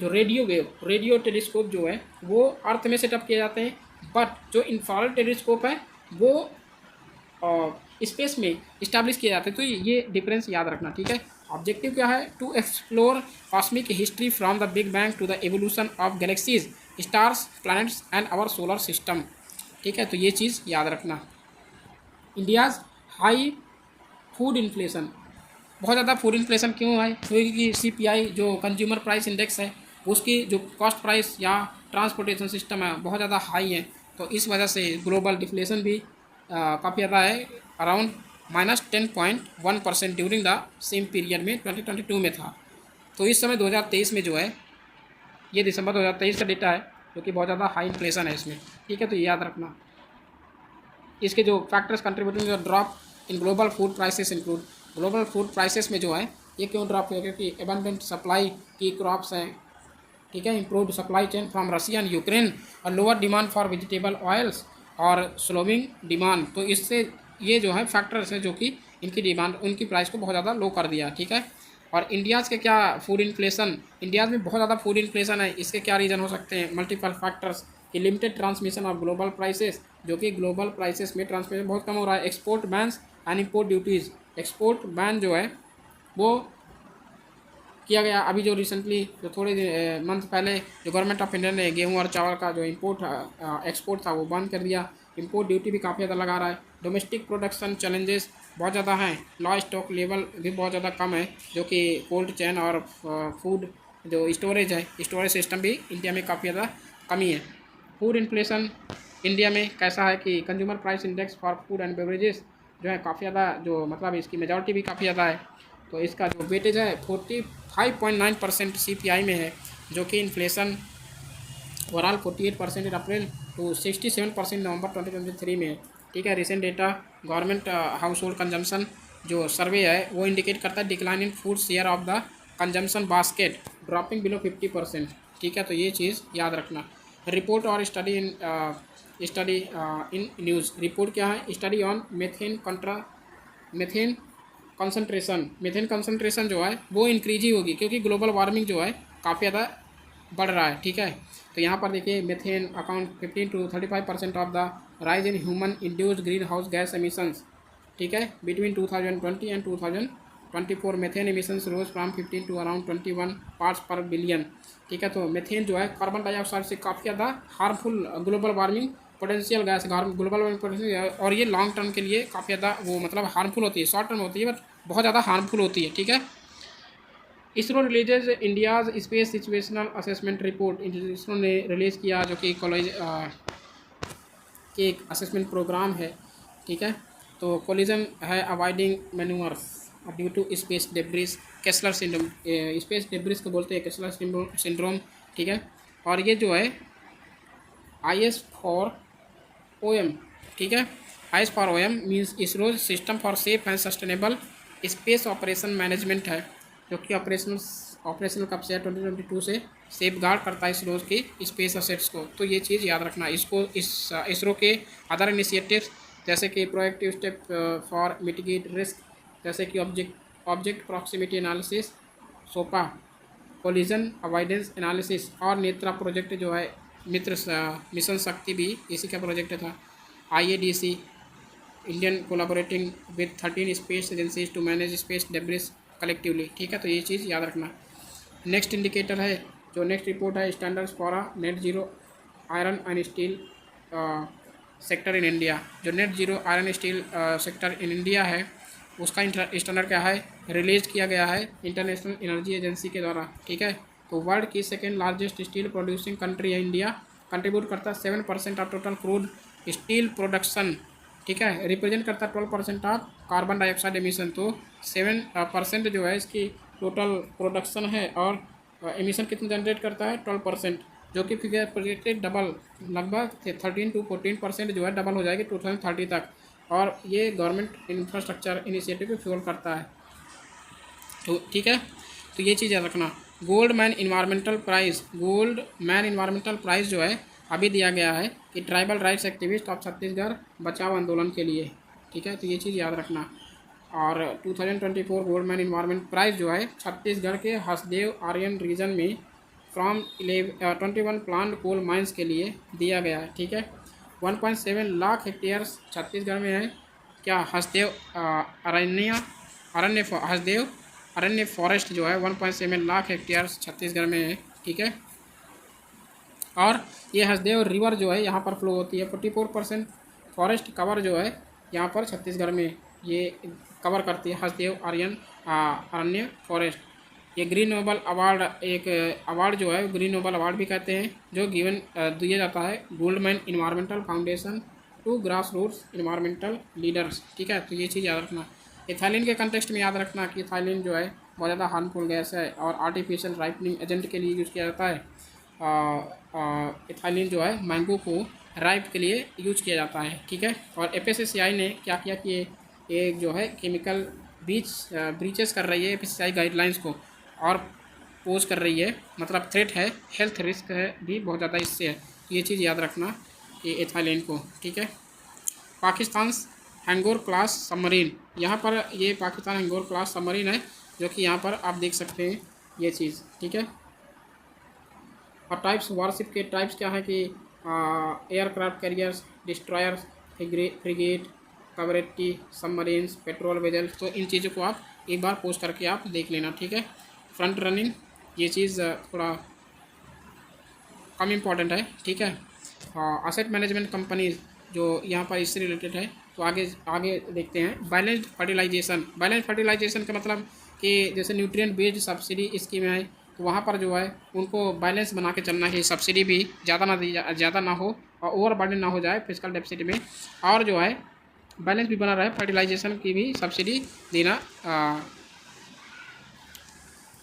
रेडियो टेलीस्कोप जो है वो अर्थ में सेटअप किए जाते हैं, बट जो इंफ्रारेड टेलीस्कोप है वो स्पेस में इस्टेब्लिश किए जाते हैं। तो ये डिफरेंस याद रखना, ठीक है। ऑब्जेक्टिव क्या है to explore cosmic history from the big bang to the evolution of galaxies, stars, planets and our solar system, ठीक है। तो ये चीज़ याद रखना। इंडियाज़ हाई फूड इन्फ्लेशन, बहुत ज़्यादा फूड इन्फ्लेशन क्यों है, क्योंकि CPI जो कंज्यूमर प्राइस इंडेक्स है उसकी जो कॉस्ट प्राइस या ट्रांसपोर्टेशन सिस्टम है बहुत ज़्यादा हाई है, तो इस वजह से ग्लोबल डिफ्लेशन भी काफ़ी ज़्यादा है, around -10.1% during the same period में 2022 में था। तो इस समय 2023 में जो है ये दिसंबर 2023 का डेटा है जो कि बहुत ज़्यादा हाई इन्फ्लेशन है इसमें, ठीक है। तो ये याद रखना। इसके जो factors contributing drop in global food prices include, global food prices में जो है ये क्यों ड्रॉप हुआ, क्योंकि एबंडेंट सप्लाई की क्रॉप्स हैं, ठीक है, improved supply chain from Russia and Ukraine और lower demand for vegetable oils और स्लोविंग डिमांड। तो इससे ये जो है फैक्टर्स हैं जो कि इनकी डिमांड उनकी प्राइस को बहुत ज़्यादा लो कर दिया, ठीक है। और इंडियाज़ के क्या फूड इन्फ्लेशन, इंडियाज़ में बहुत ज़्यादा फूड इन्फ्लेशन है, इसके क्या रीज़न हो सकते हैं, मल्टीपल फैक्टर्स कि limited transmission of global prices, जो कि ग्लोबल प्राइसेस में ट्रांसमिशन बहुत कम हो रहा है। Export bans and import duties, export ban जो है वो किया गया अभी जो रिसेंटली, जो थोड़े मंथ पहले जो गवर्नमेंट ऑफ इंडिया ने गेहूं और चावल का जो इंपोर्ट एक्सपोर्ट था वो बंद कर दिया। इंपोर्ट ड्यूटी भी काफ़ी ज़्यादा लगा रहा है। डोमेस्टिक प्रोडक्शन चैलेंजेस बहुत ज़्यादा हैं। लॉ स्टॉक लेवल भी बहुत ज़्यादा कम है, जो कि कोल्ड चेन और फूड जो स्टोरेज है, स्टोरेज सिस्टम भी इंडिया में काफ़ी ज़्यादा कमी है। फूड इन्फ्लेशन इंडिया में कैसा है कि consumer price index for food and beverages जो है काफ़ी ज़्यादा, जो मतलब इसकी मेजॉरिटी भी काफ़ी ज़्यादा है। तो इसका जो वेटेज है 45.9% CPI में है, जो कि inflation overall 48% in April to 67% November 2023 में है। ठीक है, recent data government household consumption जो सर्वे है वो इंडिकेट करता है decline in food share of the consumption basket dropping below 50%। ठीक है, तो ये चीज़ याद रखना। रिपोर्ट और स्टडी इन न्यूज़, रिपोर्ट क्या है? स्टडी ऑन मेथेन कंसनट्रेशन जो है वो इंक्रीज ही होगी, क्योंकि ग्लोबल वार्मिंग जो है काफ़ी ज़्यादा बढ़ रहा है। ठीक है, तो यहाँ पर देखिए methane account 15 to 35% of the rise in human induced greenhouse gas emissions. ठीक है, between 2020 and 2024 methane emissions rose from 15 to around 21 parts per billion. ठीक है, तो मेथेन जो है कार्बन डाइऑक्साइड से काफ़ी ज़्यादा harmful global warming potential gas, global warming potential, और ये लॉन्ग टर्म के लिए काफ़ी ज़्यादा वो मतलब हार्मफुल होती है। शॉर्ट टर्म होती है बट बहुत ज़्यादा हार्मफुल होती है। ठीक है, ISRO releases India's space situational assessment report, ISRO ने रिलीज़ किया, जो कि कॉलेज के एक असेसमेंट प्रोग्राम है। ठीक है, तो कोलिजन है avoiding manoeuvres due to space debris, Kessler syndrome, space debris को बोलते हैं केस्लर सिंड्रोम। ठीक है, और ये जो है IS4OM, ठीक है, IS4OM means ISRO system for safe and sustainable space operation management है, जो कि ऑपरेशनल कब से 2022 से सेफ गार्ड करता है इसरो की स्पेस असेट्स को। तो ये चीज़ याद रखना। इसरो के अदर इनिशिएटिव्स जैसे कि proactive step for mitigate risk, जैसे कि ऑब्जेक्ट प्रॉक्सिमिटी एनालिसिस, सोपा, कोलिजन अवॉइडेंस एनालिसिस, और नेत्रा प्रोजेक्ट जो है मिशन शक्ति भी इसी का प्रोजेक्ट था। IADC Indian collaborating with 13 space agencies to manage space debris collectively. ठीक है, तो ये चीज़ याद रखना। नेक्स्ट इंडिकेटर है, जो नेक्स्ट रिपोर्ट है standards for net zero iron and steel sector in India. जो net zero iron steel sector in India है उसका स्टैंडर्ड क्या है, रिलीज किया गया है इंटरनेशनल एनर्जी एजेंसी के द्वारा। ठीक है, तो वर्ल्ड की second largest steel producing country है इंडिया, कंट्रीब्यूट करता है 7% of total crude steel production. ठीक है, रिप्रेजेंट करता है 12% ऑफ कार्बन डाइऑक्साइड एमिशन। तो 7% जो है इसकी टोटल प्रोडक्शन है, और एमिशन कितना जनरेट करता है 12%, जो कि फिगर प्रोजेक्टेड डबल, लगभग 13 to 14% जो है डबल हो जाएगी 2030 तक, और ये गवर्नमेंट इंफ्रास्ट्रक्चर इनिशिएटिव पे फ्यूल करता है। तो ठीक है, तो ये चीज़ याद रखना। गोल्ड मैन इन्वायरमेंटल प्राइज़ जो है अभी दिया गया है कि tribal rights activist of Chhattisgarh बचाओ आंदोलन के लिए। ठीक है, तो ये चीज़ याद रखना। और 2024 गोल्ड मैन इन्वायरमेंट प्राइज़ जो है छत्तीसगढ़ के हसदेव आर्यन रीजन में फ्रॉम 21 प्लांट कोल माइंस के लिए दिया गया है। ठीक है, 1.7 लाख हेक्टेयर्स छत्तीसगढ़ में है। क्या हसदेव अरण्य फॉरेस्ट जो है 1.7 लाख हेक्टेयर्स छत्तीसगढ़ में है। ठीक है, और ये हसदेव रिवर जो है यहाँ पर फ्लो होती है। 44% फॉरेस्ट कवर जो है यहाँ पर छत्तीसगढ़ में ये कवर करती है हसदेव अरण्य फॉरेस्ट। ये ग्रीन नोबल अवार्ड, एक अवार्ड जो है ग्रीन नोबल अवार्ड भी कहते हैं, जो दिया जाता है Goldman environmental foundation to grassroots environmental leaders. ठीक है, तो ये चीज़ याद रखना। इथाइलिन के कंटेक्स्ट में याद रखना कि इथाइलिन जो है बहुत ज़्यादा हार्मफुल गैस है और आर्टिफिशियल राइपनिंग एजेंट के लिए यूज़ किया जाता है। इथाइलिन जो है मैंगो को राइप के लिए यूज किया जाता है। ठीक है, और FSSAI ने क्या किया कि ये जो है केमिकल ब्रीचेस कर रही है FSSAI गाइडलाइंस को, और पोज कर रही है, मतलब थ्रेट है, हेल्थ रिस्क है भी बहुत ज़्यादा इससे है। ये चीज़ याद रखना ये इथाइलिन को। ठीक है, पाकिस्तान हैंगोर क्लास सबमरीन, यहाँ पर ये पाकिस्तान हैंगोर क्लास सबमरीन है, जो कि यहाँ पर आप देख सकते हैं ये चीज़। ठीक है, और टाइप्स वारशिप के टाइप्स क्या है कि aircraft carriers, destroyers, frigate, corvette, submarines, patrol vessels. तो इन चीज़ों को आप एक बार पोस्ट करके आप देख लेना, ठीक है। फ्रंट रनिंग ये चीज़ थोड़ा कम इम्पॉर्टेंट है, ठीक है। असेट मैनेजमेंट कंपनीज जो यहाँ पर इससे रिलेटेड है, तो आगे आगे देखते हैं। बैलेंस्ड फर्टिलाइजेशन, बैलेंस फर्टिलाइजेशन का मतलब कि जैसे न्यूट्रिएंट बेस्ड सब्सिडी स्कीम है, तो वहाँ पर जो है उनको बैलेंस बना के चलना है, सब्सिडी भी ज़्यादा ना हो और ओवर बर्डन ना हो जाए फिजिकल डेफिसिट में, और जो है बैलेंस भी बना रहे, फर्टिलाइजेशन की भी सब्सिडी देना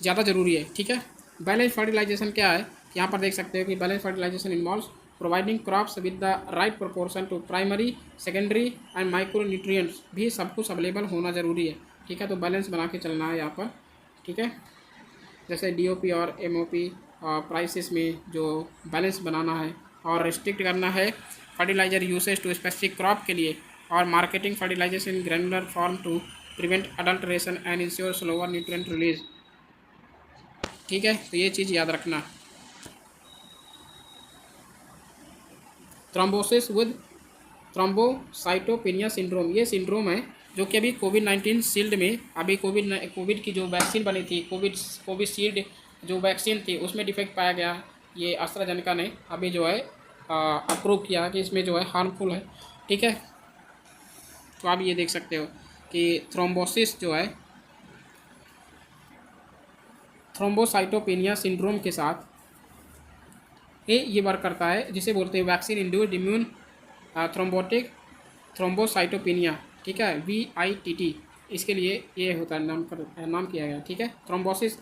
ज़्यादा ज़रूरी है, ठीक है। बैलेंस फर्टिलाइजेशन क्या है, यहाँ पर देख सकते हो कि balance fertilisation involves providing crops with the right proportion to primary, secondary and micronutrients, भी सब कुछ अवेलेबल होना ज़रूरी है, ठीक है। तो बैलेंस बना के चलना है यहाँ पर, ठीक है। जैसे डीओपी और एमओपी प्राइसेस में जो बैलेंस बनाना है और रिस्ट्रिक्ट करना है fertiliser usage to specific crop के लिए, और marketing fertilisation in granular form to prevent adulteration and ensure slower nutrient release, ठीक है। तो ये चीज़ याद रखना। थ्रोम्बोसिस विद थ्रोम्बोसाइटोपेनिया सिंड्रोम, ये सिंड्रोम है जो कि अभी कोविड-19 शील्ड में, अभी कोविड की जो वैक्सीन बनी थी, कोविशील्ड जो वैक्सीन थी उसमें डिफेक्ट पाया गया। ये एस्ट्राजेनेका ने अभी जो है अप्रूव किया कि इसमें जो है हार्मफुल है, ठीक है। तो आप ये देख सकते हो कि थ्रोम्बोसिस जो है थ्रोम्बोसाइटोपेनिया सिंड्रोम के साथ ये वर्क करता है, जिसे बोलते हैं vaccine induced immune thrombotic thrombocytopenia, ठीक है, VITT, इसके लिए ये होता है, नाम किया गया, ठीक है। थ्रोम्बोसिस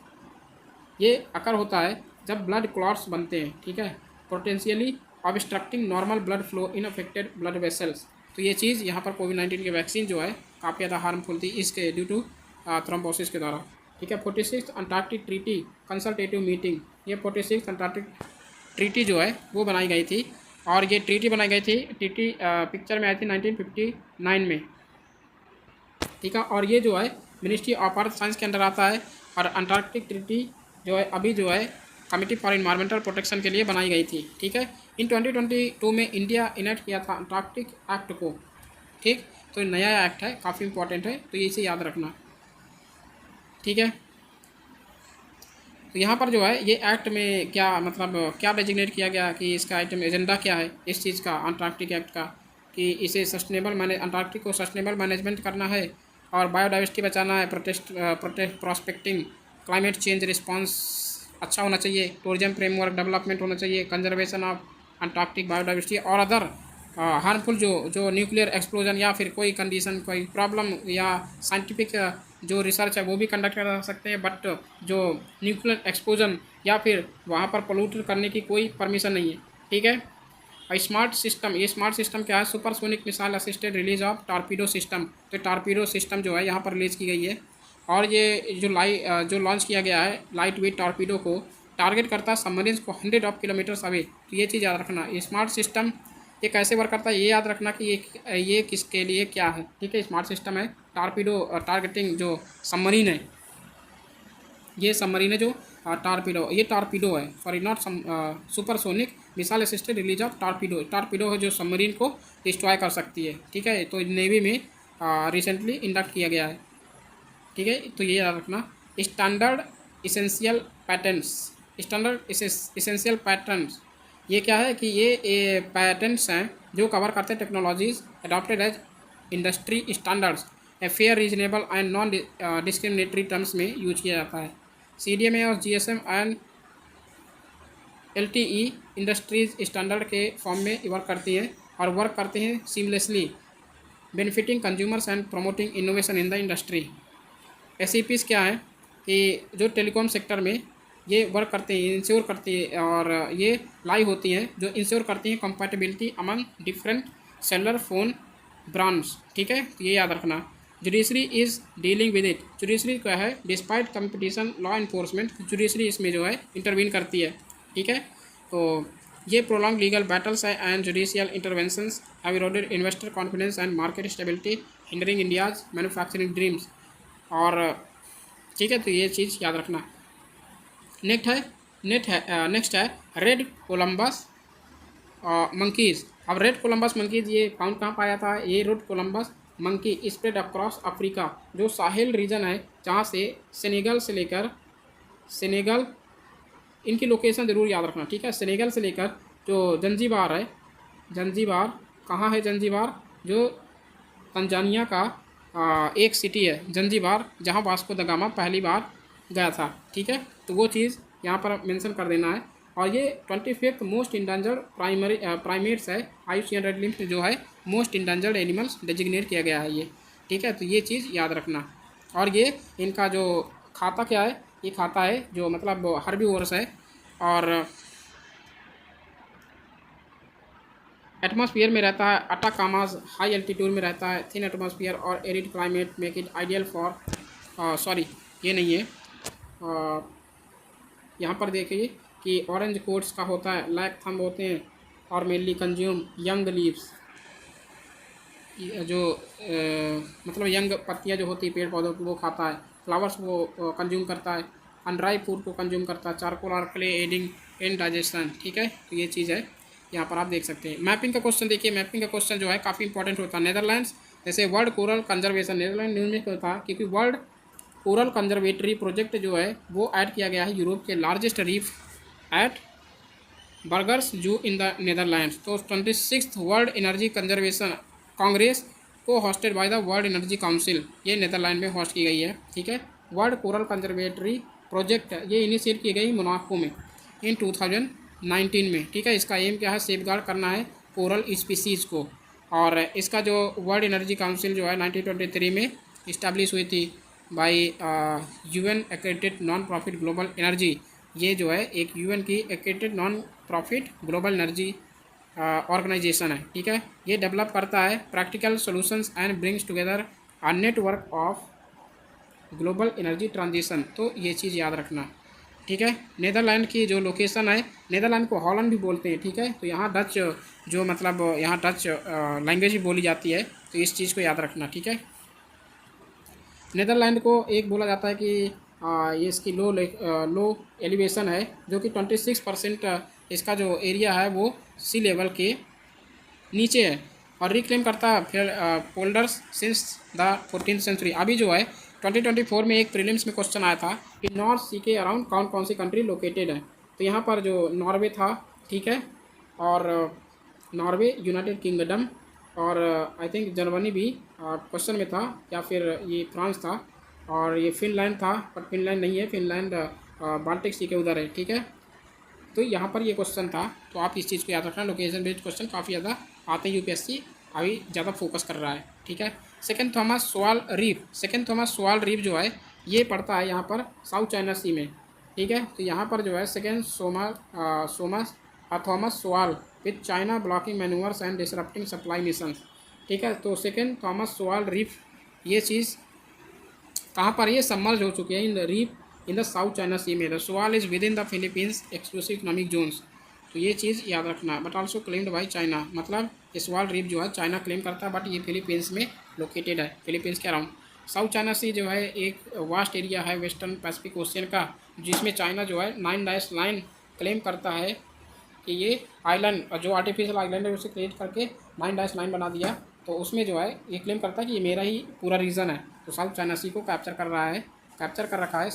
ये अकर होता है जब ब्लड क्लॉट्स बनते हैं, ठीक है, potentially obstructing normal blood flow in affected blood vessels. तो ये चीज़ यहाँ पर कोविड-19 की वैक्सीन जो है काफ़ी ज़्यादा हार्मफुल थी इसके ड्यू टू थ्रोम्बोसिस के द्वारा, ठीक है। 46 अंटार्कटिक ट्रीटी कंसल्टेटिव मीटिंग, ये 46 अंटार्कटिक ट्रीटी जो है वो बनाई गई थी, और ये ट्रीटी बनाई गई थी, ट्रीटी पिक्चर में आई थी 1959 में, ठीक है। और ये जो है मिनिस्ट्री ऑफ अर्थ साइंस के अंडर आता है, और अंटार्कटिक ट्रीटी जो है अभी जो है कमिटी फॉर इन्वायरमेंटल प्रोटेक्शन के लिए बनाई गई थी, ठीक है। इन 2022 में इंडिया इनेक्ट किया था अंटार्कटिक एक्ट को, ठीक। तो नया एक्ट है, काफ़ी इंपॉर्टेंट है, तो इसे याद रखना, ठीक है। तो यहाँ पर जो है ये एक्ट में क्या मतलब क्या डेजिग्नेट किया गया कि इसका आइटम एजेंडा क्या है इस चीज़ का, अंटार्कटिक एक्ट का, कि इसे अंटार्कटिक को सस्टेनेबल मैनेजमेंट करना है, और बायोडाइवर्सिटी बचाना है, प्रोस्पेक्टिंग क्लाइमेट चेंज रिस्पांस अच्छा होना चाहिए, टूरिज्म फ्रेमवर्क डेवलपमेंट होना चाहिए, कंजर्वेशन ऑफ अंटार्कटिक बायोडाइवर्सिटी, और अदर हार्मफुल जो न्यूक्लियर एक्सप्लोजन या फिर कोई कंडीशन, कोई प्रॉब्लम या साइंटिफिक जो रिसर्च है वो भी कंडक्ट कर सकते हैं, बट जो न्यूक्लियर एक्सप्लोजन या फिर वहाँ पर पोल्यूट करने की कोई परमिशन नहीं है, ठीक है। स्मार्ट सिस्टम, ये स्मार्ट सिस्टम क्या है, supersonic missile assisted release of torpedo system, तो टॉर्पीडो सिस्टम जो है यहाँ पर रिलीज़ की गई है, और ये जो लॉन्च किया गया है लाइट वेट टॉर्पीडो को टारगेट करता है सबमरीन्स को 100 किलोमीटर्स अवे। तो ये चीज़ याद रखना, ये स्मार्ट सिस्टम ये कैसे वर्क करता है ये याद रखना कि ये किसके लिए क्या है, ठीक है। स्मार्ट सिस्टम है टॉर्पीडो टारगेटिंग जो सबमरीन है, ये सबमरीन है जो टॉर्पीडो, ये टॉर्पीडो है sorry not supersonic missile assisted release of torpedo है जो सबमरीन को डिस्ट्रॉय कर सकती है, ठीक है। तो नेवी में रिसेंटली इंडक्ट किया गया है, ठीक है। तो ये याद रखना। स्टैंडर्ड इसेंशियल पैटर्न्स ये क्या है कि ये पैटर्न्स हैं जो कवर करते हैं technologies adopted as industry standards, fair, reasonable and non discriminatory terms में यूज किया जाता है। CDMA और GSM and LTE industries standard के फॉर्म में वर्क करती हैं और वर्क करते हैं seamlessly, benefiting consumers and promoting innovation in the industry. SEPs क्या है कि जो टेलीकॉम सेक्टर में ये वर्क करते हैं, इंश्योर करती है, और ये लाई होती हैं जो इंश्योर करती हैं compatibility among different seller phone brands, ठीक है। तो ये याद रखना। Judiciary is dealing with it, judiciary क्या है, despite competition law enforcement, judiciary इसमें जो है इंटरवीन करती है, ठीक है। तो ये प्रोलॉन्ग लीगल बैटल्स है and judicial interventions have eroded investor confidence and market stability, hindering India's manufacturing dreams, और ठीक है। तो ये चीज़ याद रखना। नेक्स्ट है रेड कोलंबस मंकीज़। अब रेड कोलंबस मंकीज़ ये फाउंड कहाँ पाया था? ये red Columbus monkey spread across Africa, जो साहिल रीजन है जहाँ से सेनेगल, इनकी लोकेशन ज़रूर याद रखना, ठीक है। सेनेगल से लेकर जो जंजीबार है, जंजीबार कहाँ है? जंजीबार जो तंजानिया का एक सिटी है जंजीबार, जहाँ वास्को द गामा पहली बार गया था, ठीक है। तो वो चीज़ यहाँ पर मेंशन कर देना है। और ये 25th मोस्ट इंडेंजर्ड प्राइमेट्स है, IUCN रेड लिस्ट जो है मोस्ट इंडेंजर्ड एनिमल्स डेजिग्नेट किया गया है ये, ठीक है। तो ये चीज़ याद रखना। और ये इनका जो खाता क्या है? ये खाता है जो मतलब हर्बीवोरस है, और एटमॉस्फेयर में रहता है। अटाकामाज हाई एल्टीट्यूड में रहता है। थिन एटमॉस्फेयर और arid climate make it ideal for sorry ये नहीं है, यहाँ पर देखिए कि ऑरेंज कोट्स का होता है, लैक थंब होते हैं, और मेनली कंज्यूम यंग लीव्स, जो मतलब यंग पत्तियाँ जो होती है पेड़ पौधों की वो खाता है। फ्लावर्स वो कंज्यूम करता है। अनड्राई फूड को कंज्यूम करता है। चारकोल और क्ले एडिंग इन डाइजेशन, ठीक है। तो ये चीज़ है, यहाँ पर आप देख सकते हैं। मैपिंग का क्वेश्चन देखिए, मैपिंग का क्वेश्चन जो है काफ़ी इंपॉर्टेंट होता है। नेदरलैंड्स जैसे world coral conservation, Netherland news में था क्योंकि वर्ल्ड कोरल कंजर्वेटरी प्रोजेक्ट जो है वो ऐड किया गया है यूरोप के लार्जेस्ट रीफ एट बर्गर्स जू इन द नेदरलैंड्स। तो 26th world energy conservation Congress को hosted by the world energy council, ये नेदरलैंड में होस्ट की गई है, ठीक है। वर्ल्ड कोरल कंजर्वेटरी प्रोजेक्ट ये इनिशिएट की गई मोनाको में इन 2019 में, ठीक है। इसका एम क्या है? सेफगार्ड करना है कोरल स्पीसीज़ को। और इसका जो वर्ल्ड एनर्जी काउंसिल जो है 1923 में इस्टेब्लिश हुई थी by UN accredited non profit global energy. ये जो है एक UN की accredited non profit global energy organisation है, ठीक है। ये डेवलप करता है practical solutions and brings together a network of global energy transition. तो ये चीज़ याद रखना, ठीक है। नेदरलैंड की जो लोकेशन है, नेदरलैंड को हॉलैंड भी बोलते हैं, ठीक है। तो यहाँ डच जो मतलब यहाँ डच लैंग्वेज भी बोली जाती है, तो इस चीज़ को याद रखना, ठीक है। नेदरलैंड को एक बोला जाता है कि ये इसकी लो एलिवेशन है, जो कि 26% इसका जो एरिया है वो सी लेवल के नीचे है, और रिक्लेम करता है फिर पोल्डर्स सिंस द 14th सेंचुरी। अभी जो है 2024 में एक प्रीलिम्स में क्वेश्चन आया था कि नॉर्थ सी के अराउंड कौन कौन सी कंट्री लोकेटेड है। तो यहाँ पर जो नॉर्वे था, ठीक है, और नॉर्वे, यूनाइटेड किंगडम, और आई थिंक जर्मनी भी क्वेश्चन में था, या फिर ये फ्रांस था, और ये फिनलैंड था, बट फिनलैंड नहीं है, फिनलैंड बाल्टिक सी के उधर है, ठीक है। तो यहाँ पर ये क्वेश्चन था, तो आप इस चीज़ को याद रखना। लोकेशन बेस्ड क्वेश्चन काफ़ी ज़्यादा आते हैं, UPSC अभी ज़्यादा फोकस कर रहा है, ठीक है। सेकेंड थॉमस सोआल रीफ जो है ये पड़ता है यहाँ पर साउथ चाइना सी में, ठीक है। तो यहाँ पर जो है सेकेंड थॉमस सोआल with China blocking manoeuvres and disrupting supply mission, ठीक है। तो सेकेंड थॉमस सोआल रीफ ये चीज़ कहाँ पर ये सबमर्ज हो चुकी है in reef in the South China Sea में। The shoal is within the Philippines exclusive economic zones. तो ये चीज़ याद रखना। But also claimed by China, मतलब ये सोआल रीफ जो है चाइना क्लेम करता है, बट ये फिलीपींस में लोकेटेड है, फिलीपींस के अराउंड। साउथ चाइना सी जो है एक वास्ट एरिया है वेस्टर्न पैसिफिक ओशियन का, जिसमें चाइना जो है 9 लाइन क्लेम करता है कि ये आइलैंड जो आर्टिफिशियल आइलैंड है उसे क्रिएट करके 9 लाइन बना दिया। तो उसमें जो है ये क्लेम करता है कि ये मेरा ही पूरा रीजन है। तो साउथ चाइना सी को कैप्चर कर रखा है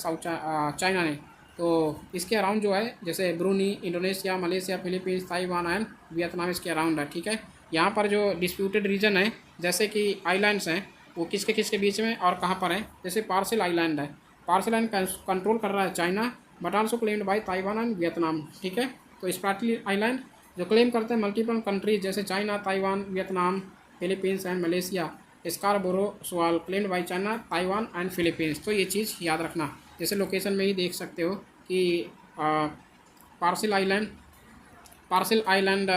चाइना ने। तो इसके अराउंड जो है जैसे Bruny, Indonesia, Malaysia, Philippines, Taiwan and Vietnam इसके अराउंड है, ठीक है। यहाँ पर जो डिस्प्यूटेड रीजन है जैसे कि आइलैंड्स हैं वो किसके बीच में और कहाँ पर है, जैसे पार्सल आइलैंड है, पार्सल आइलैंड कंट्रोल कर रहा है China, but also claimed by Taiwan and Vietnam, ठीक है। तो स्पार्टली आइलैंड जो क्लेम करते हैं मल्टीपल कंट्रीज जैसे China, Taiwan, Vietnam, Philippines and Malaysia. Scarborough shoal claimed by China, Taiwan and Philippines. तो ये चीज़ याद रखना। जैसे लोकेशन में ही देख सकते हो कि पार्सल आइलैंड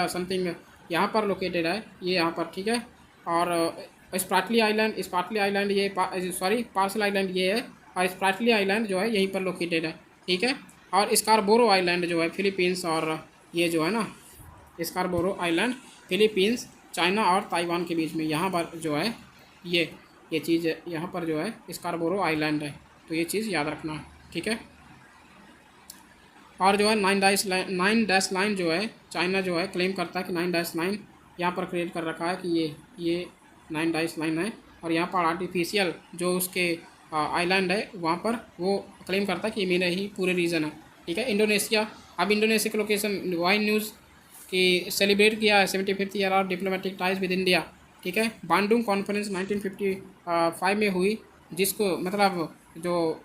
समथिंग यहाँ पर लोकेटेड है, ये यहाँ पर, ठीक है। और स्पार्टली आइलैंड ये पार्सल आइलैंड ये है, और स्पार्टली आइलैंड जो है यहीं पर लोकेटेड है, ठीक है। और स्कारबोरो आइलैंड जो है फिलीपींस, और ये जो है ना स्कारबोरो आइलैंड फिलीपींस, चाइना और ताइवान के बीच में, यहाँ पर जो है ये चीज़ यहाँ पर जो है स्कारबोरो आइलैंड है। तो ये चीज़ याद रखना, ठीक है। और जो है 9 डैश लाइन जो है चाइना जो है क्लेम करता है कि 9 डैश लाइन यहाँ पर क्रिएट कर रखा है कि ये 9 डैश लाइन है। और यहाँ पर आर्टिफिशियल जो उसके आइलैंड है वहाँ पर वो क्लेम करता है कि मेरा ही पूरे रीजन है, ठीक है। इंडोनेशिया, अब इंडोनेशिया की लोकेशन वाई न्यूज़ कि सेलिब्रेट किया है 75th year of diplomatic ties with India, ठीक है। बांडुंग कॉन्फ्रेंस 1955 में हुई, जिसको मतलब जो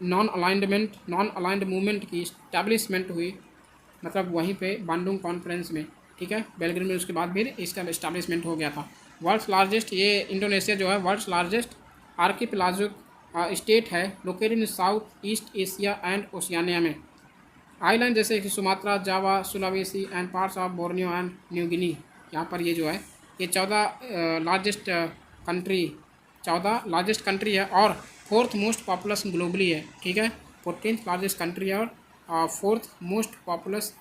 नॉन अलाइंड मूवमेंट की इस्टेब्लिशमेंट हुई, मतलब वहीं पे बांडुंग कॉन्फ्रेंस में, ठीक है, बेलग्रेड में। उसके बाद फिर इसका इस्टेब्लिशमेंट हो गया था। वर्ल्ड्स लार्जेस्ट, ये इंडोनेशिया जो है वर्ल्ड्स लार्जेस्ट आर्किपेलाजिक स्टेट है, located in south east Asia and Oceania में। आइलैंड जैसे कि Sumatra, Java, Sulawesi and parts of Borneo and New Guinea, यहाँ पर ये जो है ये 14 लार्जेस्ट कंट्री है और 4th मोस्ट पॉपुलस ग्लोबली है, ठीक है। 14th लार्जेस्ट कंट्री है और 4th मोस्ट पॉपुलस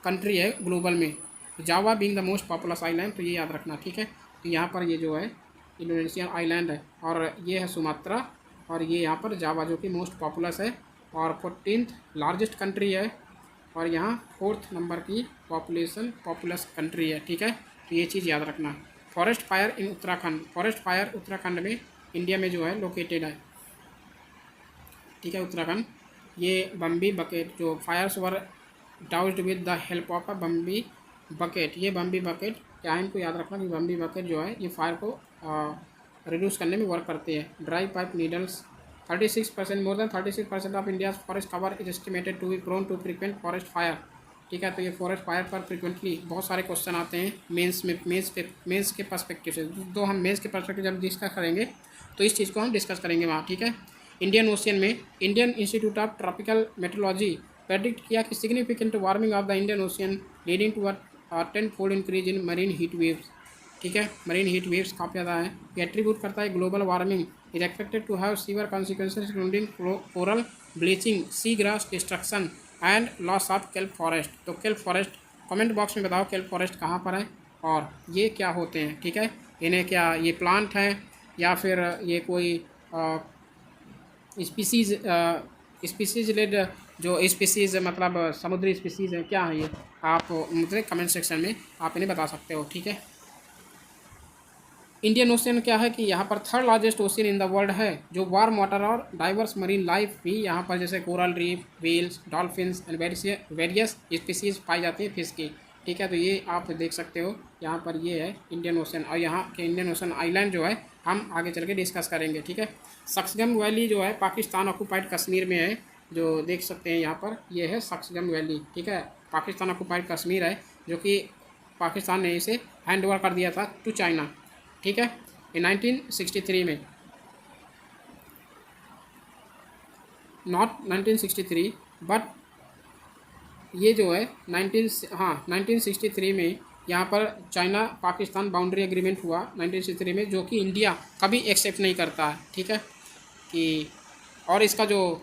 कंट्री है ग्लोबल में। Java being the most populous island, तो ये याद रखना, ठीक है। तो यहाँ पर ये जो है इंडोनेशियन आइलैंड है और ये है सुमात्रा और ये यहाँ पर जावा जो कि मोस्ट पॉपुलस है और 14th लार्जेस्ट कंट्री है और यहाँ 4th नंबर की पॉपुलस कंट्री है, ठीक है। तो ये चीज़ याद रखना। Forest fire in Uttarakhand, forest fire Uttarakhand में इंडिया में जो है लोकेटेड है, ठीक है, उत्तराखंड। ये बम्बी बकेट, जो fires were doused with the help of a Bambi bucket, ये बम्बी बकेट क्या है, इनको याद रखना कि बम्बी बकेट जो है ये फायर को रिड्यूस करने में वर्क करते हैं। Dry pine needles, 36% more than 36% of India's forest cover is estimated to be prone to frequent forest fire, ठीक है। तो ये फॉरेस्ट फायर पर फ्रिक्वेंटली बहुत सारे क्वेश्चन आते हैं मेंस के पर्सपेक्टिव से। तो हम मेंस के पर्सपेक्टिव जब डिस्कस करेंगे तो इस चीज़ को हम डिस्कस करेंगे वहाँ, ठीक है। इंडियन ओशियन में Indian institute of tropical meteorology predict किया कि significant warming of the Indian Ocean leading to a 10-fold increase in marine heat waves, ठीक है। मरीन हीट वेव्स काफ़ी ज़्यादा है। ये एट्रीब्यूट करता है global warming is expected to have severe consequences including coral bleaching, seagrass destruction and loss of kelp forest. तो kelp forest comment box में बताओ केल्प फॉरेस्ट कहाँ पर है और ये क्या होते हैं, ठीक है। इन्हें क्या ये प्लांट हैं या फिर ये कोई स्पीसीज लेड जो स्पीसीज मतलब समुद्री स्पीसीज है, क्या है ये, आप मुझे कमेंट सेक्शन में आप इन्हें बता सकते हो, ठीक है। इंडियन ओशियन क्या है कि यहाँ पर 3rd largest ocean in the world है, जो वार्म वाटर और डाइवर्स मरीन लाइफ भी यहाँ पर जैसे coral reef, whales, dolphins and various species पाई जाती है फिश की, ठीक है। तो ये आप देख सकते हो यहाँ पर ये है इंडियन ओशन और यहाँ के इंडियन ओशन आइलैंड जो है हम आगे चल के डिस्कस करेंगे, ठीक है। सक्सगम वैली जो है पाकिस्तान ऑक्यूपाइड कश्मीर में है, जो देख सकते हैं यहाँ पर ये है सक्सगम वैली, ठीक है। पाकिस्तान ऑक्यूपाइड कश्मीर है जो कि पाकिस्तान ने इसे हैंड ओवर कर दिया था टू चाइना, ठीक है, इन 1963 में, नॉट 1963 बट ये जो है 1963 में यहाँ पर चाइना पाकिस्तान बाउंड्री एग्रीमेंट हुआ 1963 में, जो कि इंडिया कभी एक्सेप्ट नहीं करता है, ठीक है। कि और इसका जो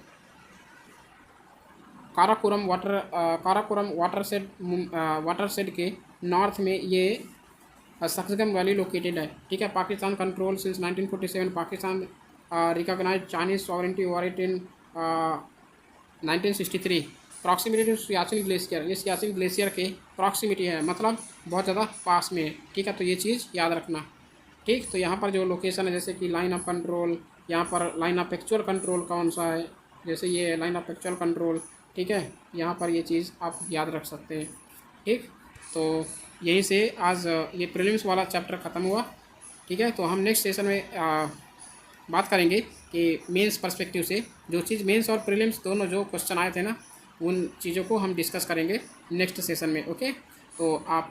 काराकोरम वाटरशेड के नॉर्थ में ये सक्सगम वैली लोकेटेड है, ठीक है। Pakistan control since 1947, Pakistan recognise Chinese sovereignty over it in 1963। Proximity to Siachen glacier, ये सियाचिन ग्लेशियर के प्रॉक्सिमिटी है, मतलब बहुत ज़्यादा पास में है, ठीक है। तो ये चीज़ याद रखना, ठीक। तो यहाँ पर जो लोकेशन है जैसे कि लाइन ऑफ कंट्रोल, यहाँ पर लाइन ऑफ एक्चुअल कंट्रोल कौन सा है, जैसे ये लाइन ऑफ एक्चुअल कंट्रोल, ठीक है। यहाँ पर ये चीज़ आप याद रख सकते हैं, ठीक। तो यहीं से आज ये प्रीलिम्स वाला चैप्टर ख़त्म हुआ, ठीक है। तो हम नेक्स्ट सेशन में बात करेंगे कि मेंस पर्सपेक्टिव से जो चीज़ मेंस और प्रीलिम्स दोनों जो क्वेश्चन आए थे ना, उन चीज़ों को हम डिस्कस करेंगे नेक्स्ट सेशन में, ओके। तो आप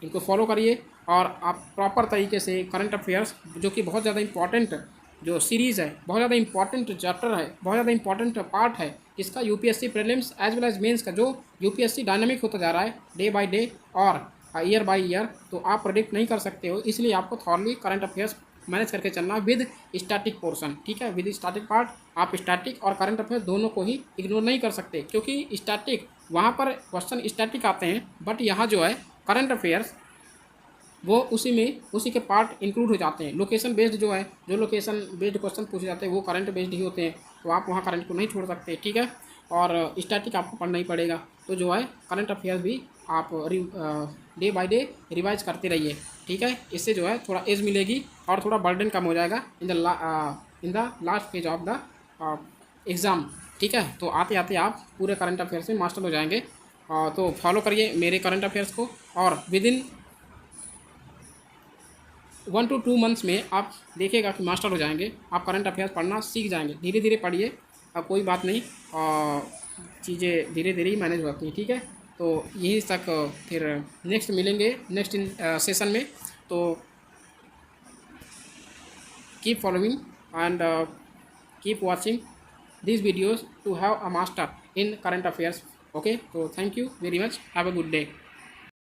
इनको फॉलो करिए और आप प्रॉपर तरीके से करंट अफेयर्स जो कि बहुत ज़्यादा इंपॉर्टेंट जो सीरीज़ है, बहुत ज़्यादा इंपॉर्टेंट चैप्टर है, बहुत ज़्यादा इंपॉर्टेंट पार्ट है इसका, UPSC prelims as well as mains का, जो यूपीएससी डायनामिक होता जा रहा है डे बाय डे और ईयर बाय ईयर, तो आप प्रेडिक्ट नहीं कर सकते हो, इसलिए आपको थॉरली करंट अफेयर्स मैनेज करके चलना विद स्टैटिक पोर्शन, ठीक है। विद स्टैटिक पार्ट आप स्टैटिक और करंट अफेयर्स दोनों को ही इग्नोर नहीं कर सकते, क्योंकि स्टैटिक वहाँ पर क्वेश्चन स्टैटिक आते हैं, बट यहाँ जो है करंट अफेयर्स वो उसी के पार्ट इंक्लूड हो जाते हैं। लोकेशन बेस्ड जो है, जो लोकेशन बेस्ड क्वेश्चन पूछे जाते हैं वो करंट बेस्ड ही होते हैं, तो आप वहाँ करंट को नहीं छोड़ सकते, ठीक है। और स्टैटिक आपको पढ़ना ही पड़ेगा। तो जो है करंट अफेयर्स भी आप डे बाय डे रिवाइज करते रहिए, ठीक है। इससे जो है थोड़ा एज मिलेगी और थोड़ा बर्डन कम हो जाएगा in the last page of the exam, ठीक है। तो आते आते आप पूरे करंट अफेयर्स में मास्टर हो जाएंगे। तो फॉलो करिए मेरे करंट अफेयर्स को, और विद इन 1 to 2 मंथ्स में आप देखिएगा कि मास्टर हो जाएंगे। आप करंट अफेयर्स पढ़ना सीख जाएंगे। धीरे धीरे पढ़िए, कोई बात नहीं, चीज़ें धीरे धीरे ही मैनेज होती हैं, ठीक है। तो यही तक, फिर नेक्स्ट मिलेंगे नेक्स्ट सेशन में। तो keep following and keep watching these videos to have a master in current affairs, okay। So thank you very much, have a good day।